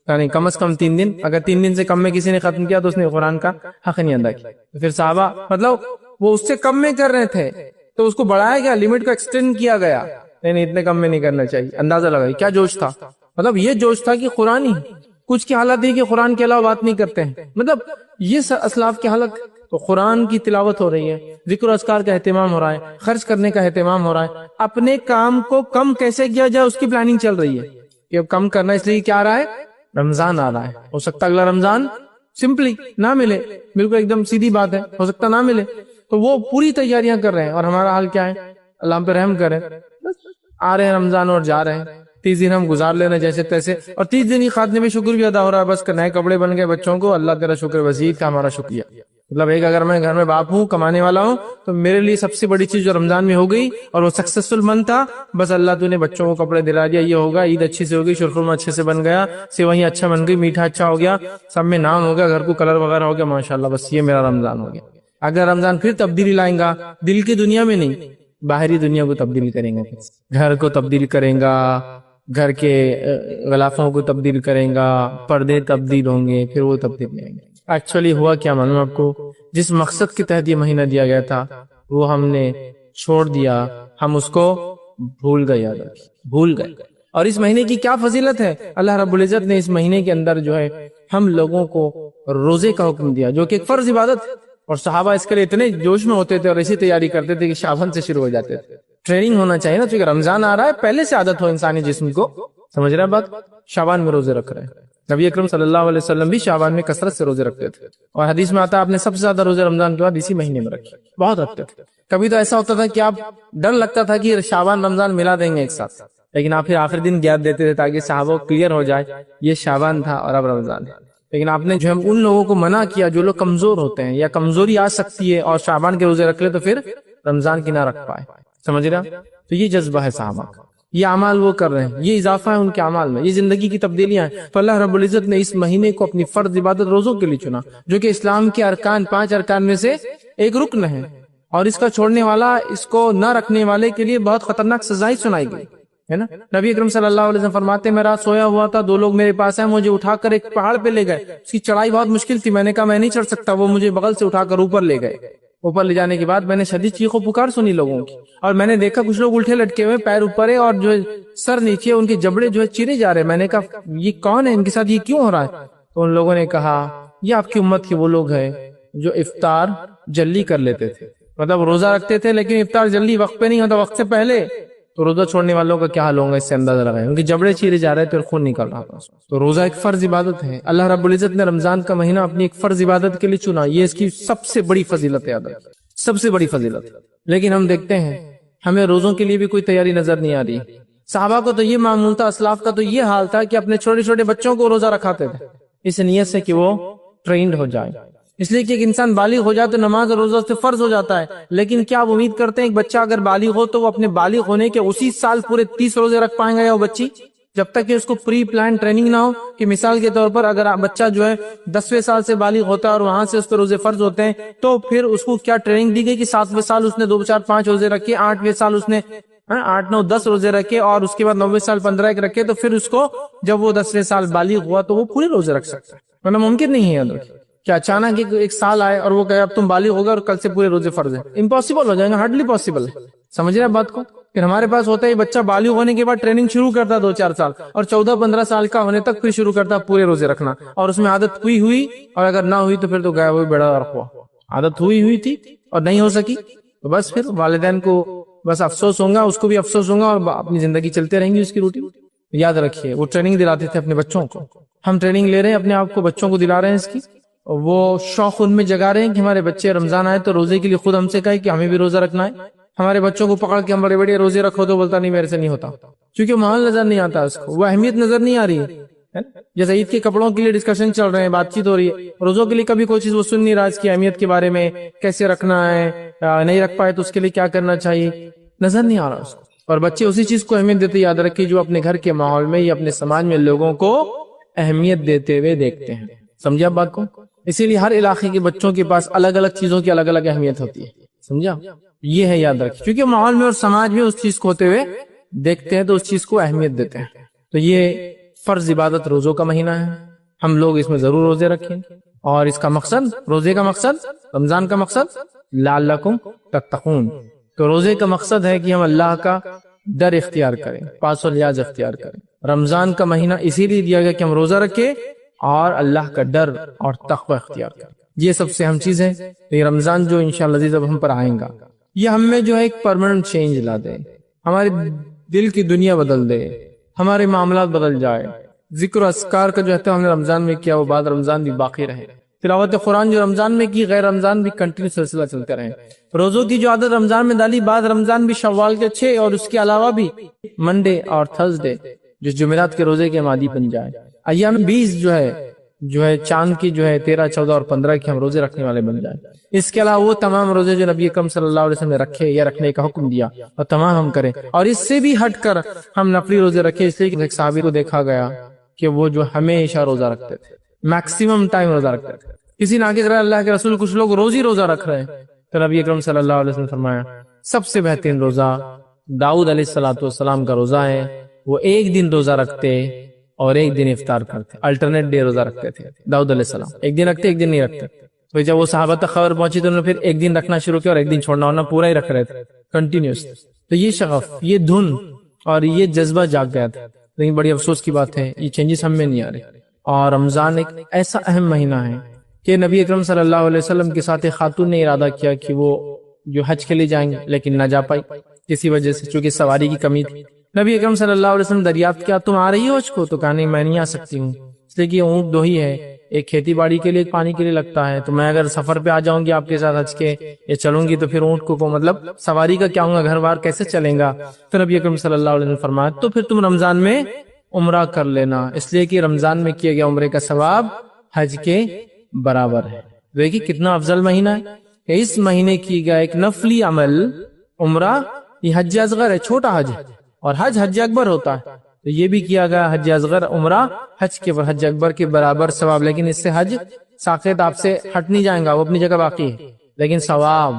یعنی کم از کم 3 دن. اگر 3 دن سے کم میں کسی نے ختم کیا تو اس نے قرآن کا حق نہیں ادا کیا. پھر صحابہ مطلب وہ اس سے کم میں کر رہے تھے تو اس کو بڑھایا گیا, لمٹ کو ایکسٹینڈ کیا گیا, نہیں اتنے کم میں نہیں کرنا چاہیے. اندازہ لگائی کیا جوش تھا, مطلب یہ جوش تھا کہ قرآن ہی, کچھ کی حالت ہے کہ قرآن کے علاوہ بات نہیں کرتے ہیں, مطلب یہ اسلاف کی حالت. تو قرآن کی تلاوت ہو رہی ہے, ذکر و اذکار کا اہتمام ہو رہا ہے, خرچ کرنے کا اہتمام ہو رہا ہے, اپنے کام کو کم کیسے کیا جائے اس کی پلاننگ چل رہی ہے کہ اب کم کرنا, اس لیے کیا آ رہا ہے, رمضان آ رہا ہے. ہو سکتا اگلا رمضان سمپلی نہ ملے, بالکل ایک دم سیدھی بات ہے, ہو سکتا نہ ملے, تو وہ پوری تیاریاں کر رہے ہیں. اور ہمارا حال کیا ہے, اللہ ہم پہ رحم کرے, آ رہے ہیں رمضان اور جا رہے ہیں. 30 دن ہم گزار لے رہے ہیں جیسے تیسے, اور 30 دن کی خاتمے میں شکر بھی ادا ہو رہا ہے, بس نئے کپڑے بن گئے بچوں کو, اللہ تیرا شکر وزید کا ہمارا شکریہ. مطلب ایک اگر میں گھر میں باپ ہوں, کمانے والا ہوں, تو میرے لیے سب سے بڑی چیز جو رمضان میں ہو گئی اور وہ سکسیسفل منتھ تھا, بس اللہ تو نے بچوں کو کپڑے دلا دیا, یہ ہوگا, عید اچھی سے ہوگی, شرخرما اچھے سے بن گیا, سیوئیاں اچھا بن گئی, میٹھا اچھا ہو گیا, سب میں نام ہو گیا, گھر کو کلر وغیرہ ہو گیا, ماشاءاللہ, بس یہ میرا رمضان ہو گیا. اگر رمضان پھر تبدیلی لائیں گا, دل کی دنیا میں نہیں, باہری دنیا کو تبدیل کریں گا, گھر کو تبدیل کریں گا, گھر کے غلافوں کو تبدیل کریں گا, پردے تبدیل ہوں گے, پھر وہ تبدیل نہیں ہوں گے. ایکچولی ہوا کیا معلوم آپ کو, جس مقصد کے تحت یہ مہینہ دیا گیا تھا وہ ہم نے چھوڑ دیا, ہم اس کو بھول گئے. اور اس مہینے کی کیا فضیلت ہے, اللہ رب العزت نے اس مہینے کے اندر جو ہے ہم لوگوں کو روزے کا حکم دیا, جو کہ ایک فرض عبادت, اور صحابہ اس کے لیے اتنے جوش میں ہوتے تھے اور ایسی تیاری کرتے تھے کہ شعبان سے شروع ہو جاتے تھے. ٹریننگ ہونا چاہیے نا, چونکہ رمضان آ رہا ہے, پہلے سے عادت ہو انسانی جسم کو, سمجھ رہے ہیں بات. شعبان میں روزے رکھ رہے ہیں, نبی اکرم صلی اللہ علیہ وسلم بھی شعبان میں کثرت سے روزے رکھتے تھے, اور حدیث میں آتا ہے آپ نے سب سے زیادہ روزے رمضان کے بعد اسی مہینے میں رکھے, بہت رکھتے تھے. کبھی تو ایسا ہوتا تھا کہ آپ ڈر لگتا تھا کہ شعبان رمضان ملا دیں گے ایک ساتھ, لیکن آپ پھر آخری دن گیپ دیتے تھے تاکہ صحابہ کو کلیئر ہو جائے یہ شعبان تھا اور اب رمضان ہے. لیکن آپ نے جو ہے ان لوگوں کو منع کیا جو لوگ کمزور ہوتے ہیں یا کمزوری آ سکتی ہے اور شعبان کے روزے رکھ لے تو پھر رمضان کی نہ رکھ پائے. سمجھ رہے ہیں؟ تو یہ جذبہ ہے صحابہ کا، یہ اعمال وہ کر رہے ہیں، یہ اضافہ ہے ان کے اعمال میں، یہ زندگی کی تبدیلیاں ہیں. تو اللہ رب العزت نے اس مہینے کو اپنی فرض عبادت روزوں کے لیے چنا، جو کہ اسلام کے ارکان 5 ارکان میں سے ایک رکن ہے، اور اس کا چھوڑنے والا، اس کو نہ رکھنے والے کے لیے بہت خطرناک سزائیں سنائی گئی ہے نا. نبی اکرم صلی اللہ علیہ وسلم فرماتے ہیں میں رات سویا ہوا تھا، 2 لوگ میرے پاس آئے، مجھے اٹھا کر ایک پہاڑ پہ لے گئے. اس کی چڑھائی بہت مشکل تھی، میں نے کہا میں نہیں چڑھ سکتا، وہ مجھے بغل سے اٹھا کر اوپر لے گئے. اوپر لے جانے کے بعد میں نے شدید چیخ و پکار سنی لوگوں کی، اور میں نے دیکھا کچھ لوگ الٹے لٹکے ہوئے، پیر اوپر ہے اور جو ہے سر نیچے، ان کے جبڑے جو ہے چیرے جا رہے. میں نے کہا یہ کون ہے، ان کے ساتھ یہ کیوں ہو رہا ہے؟ تو ان لوگوں نے کہا یہ آپ کی امت کے وہ لوگ ہیں جو افطار جلدی کر لیتے تھے، مطلب روزہ رکھتے تھے لیکن افطار جلدی وقت پہ نہیں ہوتا، وقت سے پہلے. تو روزہ چھوڑنے والوں کا کیا حال ہوگا، اس سے اندازہ لگائیں. ان کے جبڑے چیرے جا رہے تھے اور خون نکل رہا تھا. تو روزہ ایک فرض عبادت ہے. اللہ رب العزت نے رمضان کا مہینہ اپنی ایک فرض عبادت کے لیے چنا، یہ اس کی سب سے بڑی فضیلت ہے، سب سے بڑی فضیلت. لیکن ہم دیکھتے ہیں ہمیں روزوں کے لیے بھی کوئی تیاری نظر نہیں آ رہی. صحابہ کو تو یہ معمول تھا، اسلاف کا تو یہ حال تھا کہ اپنے چھوٹے چھوٹے بچوں کو روزہ رکھاتے تھے اس نیت سے کہ وہ ٹرینڈ ہو جائے. اس لیے کہ ایک انسان بالغ ہو جائے تو نماز اور روزہ سے فرض ہو جاتا ہے. لیکن کیا آپ امید کرتے ہیں ایک بچہ اگر بالغ ہو تو وہ اپنے بالغ ہونے کے اسی سال پورے 30 روزے رکھ پائیں گا، یا وہ بچی، جب تک کہ اس کو پری پلان ٹریننگ نہ ہو. کہ مثال کے طور پر اگر بچہ جو ہے 10ویں سال سے بالغ ہوتا ہے اور وہاں سے اس پر روزے فرض ہوتے ہیں، تو پھر اس کو کیا ٹریننگ دی گئی کہ 7ویں سال اس نے 2 4 5 روزے رکھے، 8ویں سال اس نے 8 9 10 روزے رکھے، اور اس کے بعد 9ویں سال 15 ایک رکھے. تو پھر اس کو جب وہ 10ویں سال بالغ ہوا تو وہ پورے روزے رکھ سکتا ہے. ورنہ ممکن نہیں ہے یاد رکھیے کہ اچانک ایک سال آئے اور وہ کہے اب تم بالغ ہو گئے اور کل سے پورے روزے فرض ہیں. امپاسبل ہو جائے گا، ہارڈلی پاسبل ہے. سمجھ رہے ہیں بات کو؟ پھر ہمارے پاس ہوتا ہے بچہ بالغ ہونے کے بعد ٹریننگ شروع کرتا 2 4 سال، اور 14 15 سال کا ہونے تک پھر شروع کرتا پورے روزے رکھنا، اور اس میں عادت ہوئی اور اگر نہ ہوئی تو پھر تو گیا وہ بڑا غرق ہوا. عادت ہوئی تھی اور نہیں ہو سکی تو بس پھر والدین کو بس افسوس ہوگا، اس کو بھی افسوس ہوگا، اور اپنی زندگی چلتے رہیں گی اس کی روٹین. یاد رکھیے وہ ٹریننگ دلاتے تھے اپنے بچوں کو، ہم ٹریننگ لے رہے ہیں اپنے آپ کو، بچوں کو دلا رہے ہیں اس کی. وہ شوق ان میں جگا رہے ہیں کہ ہمارے بچے رمضان آئے تو روزے کے لیے خود ہم سے کہے کہ ہمیں بھی روزہ رکھنا ہے. ہمارے بچوں کو پکڑ کے ہم بڑے بڑے روزے رکھو تو بولتا نہیں میرے سے نہیں ہوتا، کیونکہ ماحول نظر نہیں آتا اس کو، وہ اہمیت نظر نہیں آ رہی ہے. جیسے عید کے کپڑوں کے لیے ڈسکشن چل رہے ہیں، بات چیت ہو رہی ہے، روزوں کے لیے کبھی کوئی چیز وہ سن نہیں رہا اس کی اہمیت کے بارے میں، کیسے رکھنا ہے، نہیں رکھ پائے تو اس کے لیے کیا کرنا چاہیے، نظر نہیں آ رہا اس کو. اور بچے اسی چیز کو اہمیت دیتے، یاد رکھیے، جو اپنے گھر کے ماحول میں یا اپنے سماج میں لوگوں کو اہمیت دیتے ہوئے دیکھتے ہیں. سمجھا بات کو؟ اسی لیے ہر علاقے کے بچوں کے پاس الگ الگ چیزوں کی الگ الگ اہمیت ہوتی ہے. سمجھا؟ یہ ہے، یاد رکھیے، کیونکہ ماحول میں اور سماج میں اس چیز کو ہوتے ہوئے دیکھتے ہیں تو اس چیز کو اہمیت دیتے ہیں. تو یہ فرض عبادت روزوں کا مہینہ ہے، ہم لوگ اس میں ضرور روزے رکھیں. اور اس کا مقصد، روزے کا مقصد، رمضان کا مقصد لعلکم تتقون. تو روزے کا مقصد ہے کہ ہم اللہ کا ڈر اختیار کریں، پاس و لیاز اختیار کریں. رمضان کا مہینہ اسی لیے دیا گیا کہ ہم روزہ رکھیں اور اللہ کا ڈر اور تقوی اختیار کریں. یہ سب سے اہم چیز ہے. یہ رمضان جو انشاءاللہ عزیز اب ہم پر آئیں گا، یہ ہم میں جو ہے ایک پرماننٹ چینج لا دے، ہمارے دل کی دنیا بدل دے، ہمارے معاملات بدل جائے. ذکر و اذکار کا جو ہے ہم نے رمضان میں کیا وہ بعد رمضان بھی باقی رہے. تلاوت قرآن جو رمضان میں کی، غیر رمضان بھی کنٹینیو سلسلہ چلتے رہے. روزوں کی جو عادت رمضان میں ڈالی، بعد رمضان بھی شوال کے 6 اور اس کے علاوہ بھی منڈے اور تھرسڈے جو جمعرات کے روزے کے عادی بن جائے. ایام 20 جو ہے چاند کی جو ہے 13 14 اور 15 کے ہم روزے رکھنے والے بن جائیں. اس کے علاوہ وہ تمام روزے جو نبی اکرم صلی اللہ علیہ وسلم نے رکھے یا رکھنے کا حکم دیا اور تمام ہم کریں. اور اس سے بھی ہٹ کر ہم نفلی روزے رکھے، اس لیے کہ ایک صحابی کو دیکھا گیا کہ وہ جو ہمیشہ روزہ رکھتے تھے، میکسیمم ٹائم روزہ رکھتے تھے. کسی نے آگے اللہ کے رسول کچھ لوگ روز ہی روزہ رکھ رہے ہیں، تو نبی اکرم صلی اللہ علیہ وسلم فرمایا سب سے بہترین روزہ داؤد علیہ السلام کا روزہ ہے. وہ ایک دن روزہ رکھتے اور ایک دن افطار کرتے، الٹرنیٹ ڈے روزہ رکھتے تھے داؤد علیہ السلام. ایک دن رکھتے ایک دن نہیں رکھتے. تو جب وہ صحابہ تک خبر پہنچی تو انہوں نے پھر ایک دن رکھنا شروع کیا اور ایک دن چھوڑنا ہونا، پورا ہی رکھ رہے تھے کنٹینیوس. تو یہ شغف، یہ دھن اور یہ جذبہ جاگ گیا تھا. لیکن بڑی افسوس کی بات ہے یہ چینجز ہم میں نہیں آ رہے. اور رمضان ایک ایسا اہم مہینہ ہے کہ نبی اکرم صلی اللہ علیہ وسلم کے ساتھ ایک خاتون نے ارادہ کیا کہ وہ جو حج کے لیے جائیں گے لیکن نہ جا پائی کسی وجہ سے، چونکہ سواری کی کمی تھی. نبی اکرم صلی اللہ علیہ وسلم دریافت کیا تم آ رہی ہو حج کو؟ تو کہا نہیں میں نہیں آ سکتی ہوں، اس لیے کہ اونٹ 2 ہی ہے ایک کھیتی باڑی کے لیے، ایک پانی کے لیے لگتا ہے. تو میں اگر سفر پہ آ جاؤں گی آپ کے ساتھ حج کے یا چلوں گی تو پھر اونٹ کو مطلب سواری کا کیا ہوگا، گھر بار کیسے چلیں گا؟ پھر نبی اکرم صلی اللہ علیہ وسلم فرمایا تو پھر تم رمضان میں عمرہ کر لینا، اس لیے کہ رمضان میں کیا گیا عمرے کا ثواب حج کے برابر ہے. دیکھیے کتنا افضل مہینہ ہے کہ اس مہینے کی گیا ایک نفلی عمل عمرہ، یہ حج اصغر ہے، چھوٹا حج ہے، اور حج اکبر ہوتا ہے. تو یہ بھی کیا گیا حج اصغر عمرہ حج اکبر کے برابر ثواب. لیکن اس سے حج ساقط آپ سے ہٹ نہیں جائیں گا، وہ اپنی جگہ باقی ہے، لیکن ثواب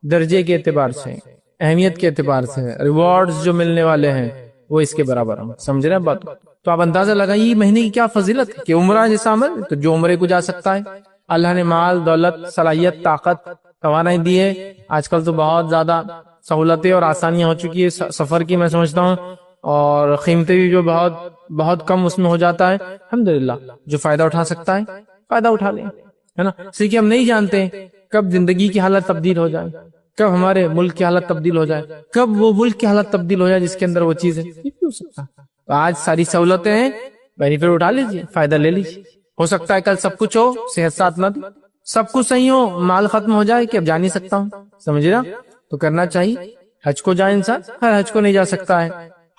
درجے کے اعتبار سے، اہمیت کے اعتبار سے، ریوارڈز جو ملنے والے ہیں وہ اس کے برابر ہیں. سمجھ رہے ہیں بات؟ تو آپ اندازہ لگائیے مہینے کی کیا فضیلت ہے کہ عمرہ جیسا عمل، تو جو عمرے کو جا سکتا ہے. اللہ نے مال، دولت، صلاحیت، طاقت، توانائی دی ہے. آج کل تو بہت زیادہ سہولتیں اور آسانیاں ہو چکی ہے سفر کی، میں سمجھتا ہوں، اور قیمتیں بھی جو بہت کم اس میں ہو جاتا ہے. الحمدللہ جو فائدہ اٹھا سکتا ہے فائدہ اٹھا لیں، ہے نا. اس لیے کہ ہم نہیں جانتے کب زندگی کی حالت تبدیل ہو جائے، کب ہمارے ملک کی حالت تبدیل ہو جائے، کب وہ ملک کی حالت تبدیل ہو جائے جس کے اندر وہ چیز ہے. یہ بھی ہو سکتا ہے. تو آج ساری سہولتیں ہیں، بینیفٹ اٹھا لیجیے، فائدہ لے لیجیے. ہو سکتا ہے کل سب کچھ ہو، صحت ساتھ نہ دے، سب کچھ صحیح ہو، مال ختم ہو جائے کہ اب جا نہیں سکتا ہوں. سمجھ رہا؟ تو کرنا چاہیے. حج کو جائے انسان، ہر حج کو نہیں جا سکتا ہے،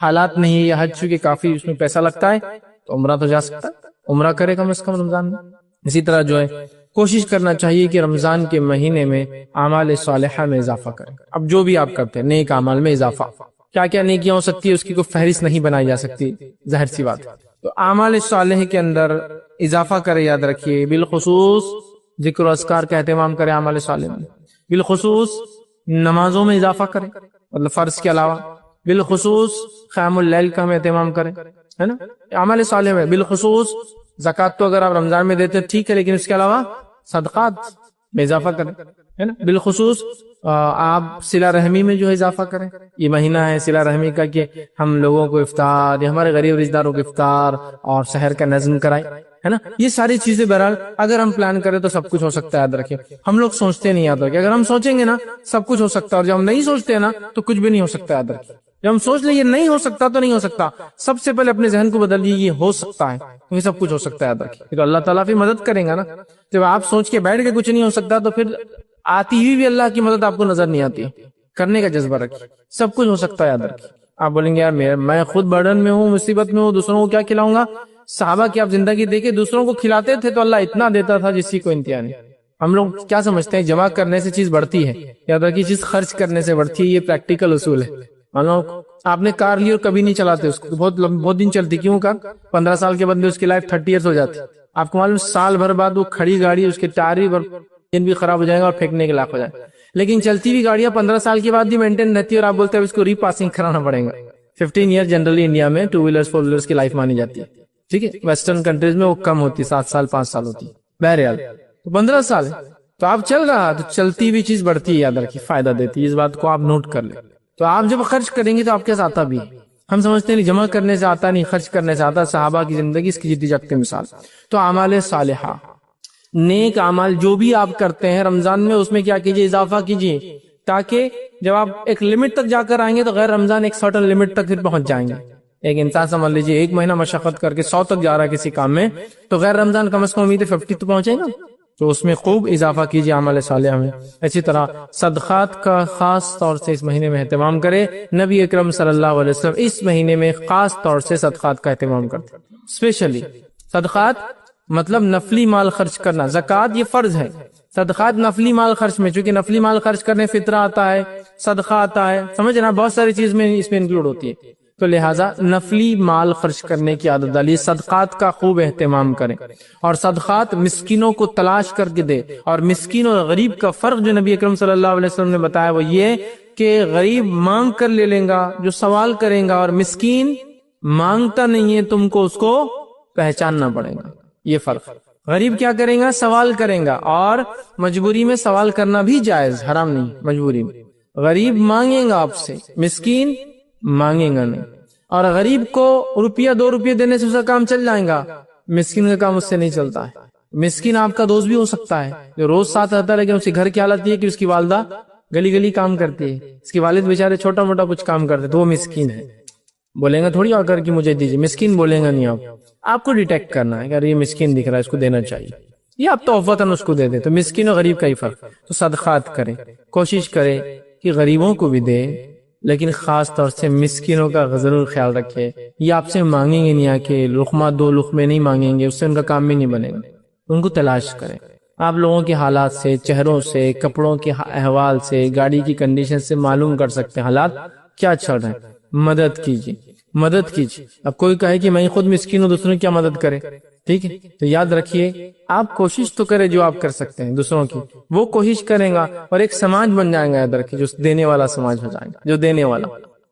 حالات نہیں ہے یا حج چونکہ کافی اس میں پیسہ لگتا ہے، تو عمرہ تو جا سکتا ہے، عمرہ کرے کم از کم رمضان میں. اسی طرح جو ہے کوشش کرنا چاہیے کہ رمضان کے مہینے میں اعمال صالحہ میں اضافہ کریں. اب جو بھی آپ کرتے ہیں نیک اعمال میں اضافہ، کیا کیا نیکیاں ہو سکتی ہے اس کی کوئی فہرست نہیں بنائی جا سکتی، ظاہر سی بات. تو اعمال صالح کے اندر اضافہ کرے، یاد رکھیے، بالخصوص ذکر و اذکار کا اہتمام کریں اعمال صالح میں، بالخصوص نمازوں میں اضافہ کریں، مطلب فرض کے علاوہ، بالخصوص قیام اللیل کا ہم اہتمام کریں، ہے نا. اعمال صالح میں بالخصوص زکوٰۃ تو اگر آپ رمضان میں دیتے ہیں ٹھیک ہے، لیکن اس کے علاوہ صدقات میں اضافہ کریں، ہے نا. بالخصوص آپ صلہ رحمی میں جو ہے اضافہ کریں. یہ مہینہ ہے صلہ رحمی کا کہ ہم لوگوں کو افطار یا ہمارے غریب رشتہ داروں کو افطار اور سحر کا نظم کرائیں، ہے نا. یہ ساری چیزیں بہرحال اگر ہم پلان کریں تو سب کچھ ہو سکتا ہے. یاد رکھیں ہم لوگ سوچتے نہیں، یاد رکھیں اگر ہم سوچیں گے نا سب کچھ ہو سکتا ہے، اور جب ہم نہیں سوچتے نا تو کچھ بھی نہیں ہو سکتا. یاد رکھیں جب ہم سوچ لیں یہ نہیں ہو سکتا تو نہیں ہو سکتا، سب سے پہلے اپنے ذہن کو بدل لیجیے یہ ہو سکتا ہے، کیونکہ سب کچھ ہو سکتا ہے. یاد رکھیں تو اللہ تعالیٰ پھر مدد کریں گا نا. جب آپ سوچ کے بیٹھ کے کچھ نہیں ہو سکتا تو پھر آتی ہوئی بھی اللہ کی مدد آپ کو نظر نہیں آتی. کرنے کا جذبہ رکھیں، سب کچھ ہو سکتا ہے. یاد رکھیں آپ بولیں گے یار میں خود برڈن میں ہوں، مصیبت میں ہوں، دوسروں کو کیا کھلاؤں گا؟ صحابہ کی آپ زندگی دیکھیں، دوسروں کو کھلاتے تھے تو اللہ اتنا دیتا تھا جس کی کوئی انتہا نہیں. ہم لوگ کیا سمجھتے ہیں جمع کرنے سے چیز بڑھتی ہے، یاد رکھیے چیز خرچ کرنے سے بڑھتی ہے. یہ پریکٹیکل اصول ہے. آپ نے کار لی اور کبھی نہیں چلاتے اس کو، بہت دن چلتی، کیوں؟ کار 15 سال کے بندے اس کی لائف 30 ایئرس ہو جاتی. آپ کو معلوم سال بھر بعد وہ کھڑی گاڑی اس کے ٹائر بھی خراب ہو جائے گا اور پھینکنے کے لاق ہو جائے. لیکن چلتی ہوئی گاڑیاں 15 سال کے بعد بھی مینٹین رہتی ہے اور آپ بولتے ہیں اس کو ری پاسنگ کرانا پڑے گا. 15 ایئر جنرلی انڈیا میں 2 ویلرز 4 ویلرز کی لائف مانی جاتی ہے. ٹھیک ہے، ویسٹرن کنٹریز میں وہ کم ہوتی ہے، 7 سال 5 سال ہوتی ہے. بہرحال تو 15 سال تو آپ چل رہا تو چلتی ہوئی چیز بڑھتی ہے. یاد رکھیے فائدہ دیتی ہے، اس بات کو آپ نوٹ کر لیں. تو آپ جب خرچ کریں گے تو آپ کے ساتھ آتا بھی ہے. ہم سمجھتے ہیں جمع کرنے سے آتا نہیں، خرچ کرنے سے آتا. صحابہ کی زندگی اس کی جدی جگتی مثال. تو اعمال صالحہ، نیک اعمال جو بھی آپ کرتے ہیں رمضان میں اس میں کیا کیجیے؟ اضافہ کیجیے، تاکہ جب آپ ایک لمٹ تک جا کر آئیں گے تو غیر رمضان ایک سرٹن لمٹ تک پھر پہنچ جائیں گے. ایک انسان سمجھ لیجیے 1 مہینہ مشقت کر کے 100 تک جا رہا ہے کسی کام میں، تو غیر رمضان کم از کم امید 50 تو پہنچے گا. تو اس میں خوب اضافہ کیجیے اعمال صالحہ میں. اسی طرح صدقات کا خاص طور سے اس مہینے میں اہتمام کرے. نبی اکرم صلی اللہ علیہ وسلم اس مہینے میں خاص طور سے صدقات کا اہتمام کرتے ہیں. اسپیشلی صدقات مطلب نفلی مال خرچ کرنا. زکوٰۃ یہ فرض ہے، صدقات نفلی مال خرچ میں، چونکہ نفلی مال خرچ کرنے فطرہ آتا ہے، صدقہ آتا ہے، سمجھنا بہت ساری چیز میں اس میں انکلوڈ ہوتی ہے. تو لہٰذا نفلی مال خرچ کرنے کی عادت ڈالیے. صدقات کا خوب اہتمام کریں، اور صدقات مسکینوں کو تلاش کر کے دے. اور مسکین اور غریب کا فرق جو نبی اکرم صلی اللہ علیہ وسلم نے بتایا وہ یہ کہ غریب مانگ کر لے لیں گا، جو سوال کریں گا، اور مسکین مانگتا نہیں ہے، تم کو اس کو پہچاننا پڑے گا. یہ فرق. غریب کیا کریں گا؟ سوال کریں گا، اور مجبوری میں سوال کرنا بھی جائز، حرام نہیں. مجبوری میں غریب مانگیں گا آپ سے، مسکین مانگیں گا نہیں. اور غریب کو روپیہ 2 روپیہ دینے سے اس کا کام چل جائے گا، مسکین کا کام اس سے نہیں چلتا ہے. مسکین آپ کا دوست بھی ہو سکتا ہے جو روز ساتھ رہتا ہے، لیکن اس کے گھر کی حالت یہ ہے کہ اس کی والدہ گلی گلی کام کرتی ہے، اس کی والد بیچارے چھوٹا موٹا کچھ کام کرتے، تو وہ مسکین ہے. بولیں گے تھوڑی آ کر کہ مجھے دیجیے، مسکین بولیں گا نہیں آپ کو ڈیٹیکٹ کرنا ہے کہ یہ مسکین دکھ رہا ہے، اس کو دینا چاہیے، یا آپ تحفتاً اس کو دے دیں، تو مسکین اور غریب کا ہی فرق، تو صدقات کریں، کوشش کریں کہ غریبوں کو بھی دیں، لیکن خاص طور سے مسکینوں کا ضرور خیال رکھے۔ یہ آپ سے مانگیں گے نہیں، آ کے لقمہ دو لقمے نہیں مانگیں گے، اس سے ان کا کام بھی نہیں بنے گا، ان کو تلاش کریں۔ آپ لوگوں کے حالات سے، چہروں سے، کپڑوں کے احوال سے، گاڑی کی کنڈیشن سے معلوم کر سکتے ہیں حالات کیا چل رہے ہیں، مدد کیجیے، مدد کیجیے۔ اب کوئی کہے کہ میں خود مسکین ہوں، دوسروں کی کیا مدد کرے، ٹھیک ہے، تو یاد رکھیے آپ کوشش تو کریں جو آپ کر سکتے ہیں دوسروں کی، وہ کوشش کریں گا اور ایک سماج بن جائیں گا، یاد رکھیے، جو دینے والا سماج ہو جائے گا، جو دینے والا،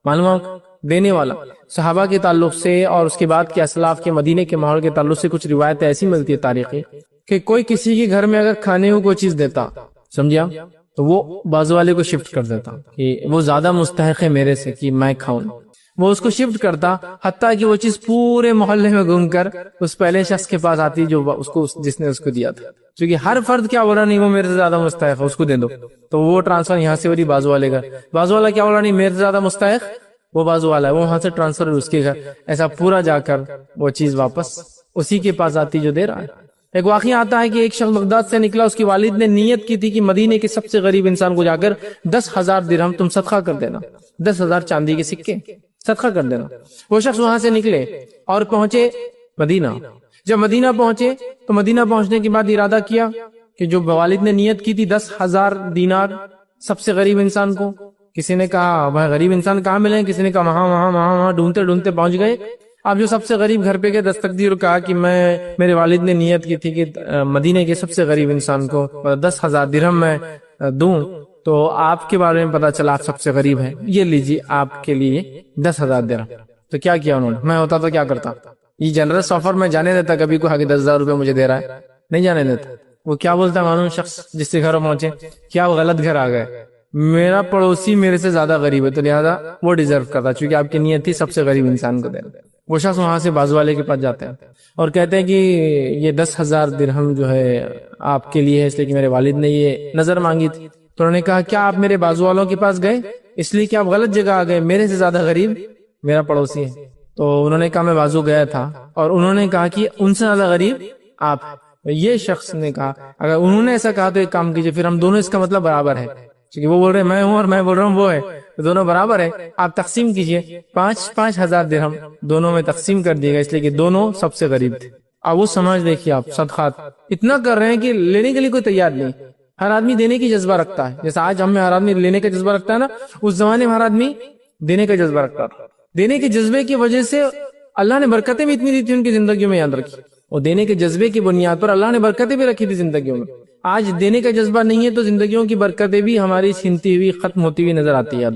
معلوم آپ دینے والا۔ صحابہ کے تعلق سے اور اس کے بعد کے اسلاف کے مدینے کے ماحول کے تعلق سے کچھ روایتیں ایسی ملتی ہے تاریخی کہ کوئی کسی کے گھر میں اگر کھانے کو کوئی چیز دیتا، سمجھا، تو وہ بازو والے کو شفٹ کر دیتا کہ وہ زیادہ مستحق ہے میرے سے کہ میں کھاؤں، وہ اس کو شفٹ کرتا، حتیٰ کہ وہ چیز پورے محلے میں گھوم کر اس پہلے شخص کے پاس آتی جو جس نے اس کو دیا تھا، کیونکہ ہر فرد کیا بولا، نہیں وہ میرے سے زیادہ مستحق ہے، اس کو دے دو، تو وہ ٹرانسفر یہاں سے ہو رہی بازو والے گھر، بازو والا کیا بولا، نہیں میرے سے زیادہ مستحق وہ بازو والا ہے، وہ وہاں سے ٹرانسفر اس کے گھر، ایسا پورا جا کر وہ چیز واپس اسی کے پاس آتی جو دے رہا ہے۔ ایک واقعہ آتا ہے کہ ایک شخص بغداد سے نکلا، اس کی والد نے نیت کی تھی کہ مدینے کے سب سے غریب انسان کو جا کر 10,000 درہم تم صدقہ کر دینا، 10,000 چاندی کے سکے صدقہ کر دینا۔ وہ شخص وہاں سے نکلے اور پہنچے مدینہ۔ جب مدینہ پہنچے تو مدینہ پہنچنے کے بعد ارادہ کیا کہ جو والد نے نیت کی تھی 10,000 دینار سب سے غریب انسان کو، کسی نے کہا بھائی غریب انسان کہاں ملے، کسی نے کہا وہاں ڈھونڈتے ڈھونڈتے پہنچ گئے۔ اب جو سب سے غریب گھر پہ گئے، دستک دی اور کہا کہ میرے والد نے نیت کی تھی کہ مدینے کے سب سے غریب انسان کو 10,000 درہم میں دوں، تو آپ کے بارے میں پتا چلا آپ سب سے غریب ہیں، یہ لیجیے آپ کے لیے 10,000 درہم۔ تو کیا کیا انہوں نے، میں ہوتا تو کیا کرتا، یہ جنرس آفر میں جانے دیتا، کبھی کو آگے 10,000 روپے مجھے دے رہا ہے، نہیں جانے دیتا۔ وہ کیا بولتا ہے معلوم، شخص جس سے گھر پہنچے، کیا وہ غلط گھر آ گئے، میرا پڑوسی میرے سے زیادہ غریب ہے تو لہذا وہ ڈیزرو کرتا، چونکہ آپ کی نیت تھی سب سے غریب انسان کو دینا۔ وہ شخص وہاں سے بازو والے کے پاس جاتے ہیں اور کہتے ہیں کہ یہ 10,000 درہم جو ہے آپ کے لیے ہے، اس لیے کہ میرے والد نے یہ نظر مانگی تھی۔ تو انہوں نے کہا کیا آپ میرے بازو والوں کے پاس گئے، اس لیے کہ آپ غلط جگہ آ گئے، میرے سے زیادہ غریب میرا پڑوسی ہے۔ تو انہوں نے کہا میں بازو گیا تھا، اور انہوں نے کہا کہ ان سے زیادہ غریب آپ۔ یہ شخص نے کہا اگر انہوں نے ایسا کہا تو ایک کام کیجئے، پھر ہم دونوں اس کا مطلب برابر ہے، کیونکہ وہ بول رہے ہیں میں ہوں اور میں بول رہا ہوں وہ ہے، تو دونوں برابر ہے، آپ تقسیم کیجئے، 5,000 درہم دونوں میں تقسیم کر دیے گا، اس لیے کہ دونوں سب سے غریب تھے۔ اب وہ سمجھ دیکھیے آپ، صدقات اتنا کر رہے ہیں کہ لینے کے لیے کوئی تیار نہیں، ہر آدمی دینے کی جذبہ رکھتا ہے، جیسا آج ہم میں ہر آدمی لینے کا جذبہ رکھتا ہے نا، اس زمانے میں ہر آدمی دینے کا جذبہ رکھتا تھا۔ دینے کے جذبے کی وجہ سے اللہ نے برکتیں بھی اتنی دی تھی ان کی زندگیوں میں، یاد رکھی، اور دینے کے جذبے کی بنیاد پر اللہ نے برکتیں بھی رکھی تھی زندگیوں میں۔ آج دینے کا جذبہ نہیں ہے تو زندگیوں کی برکتیں بھی ہماری چھنتی ہوئی، ختم ہوتی ہوئی نظر آتی ہے،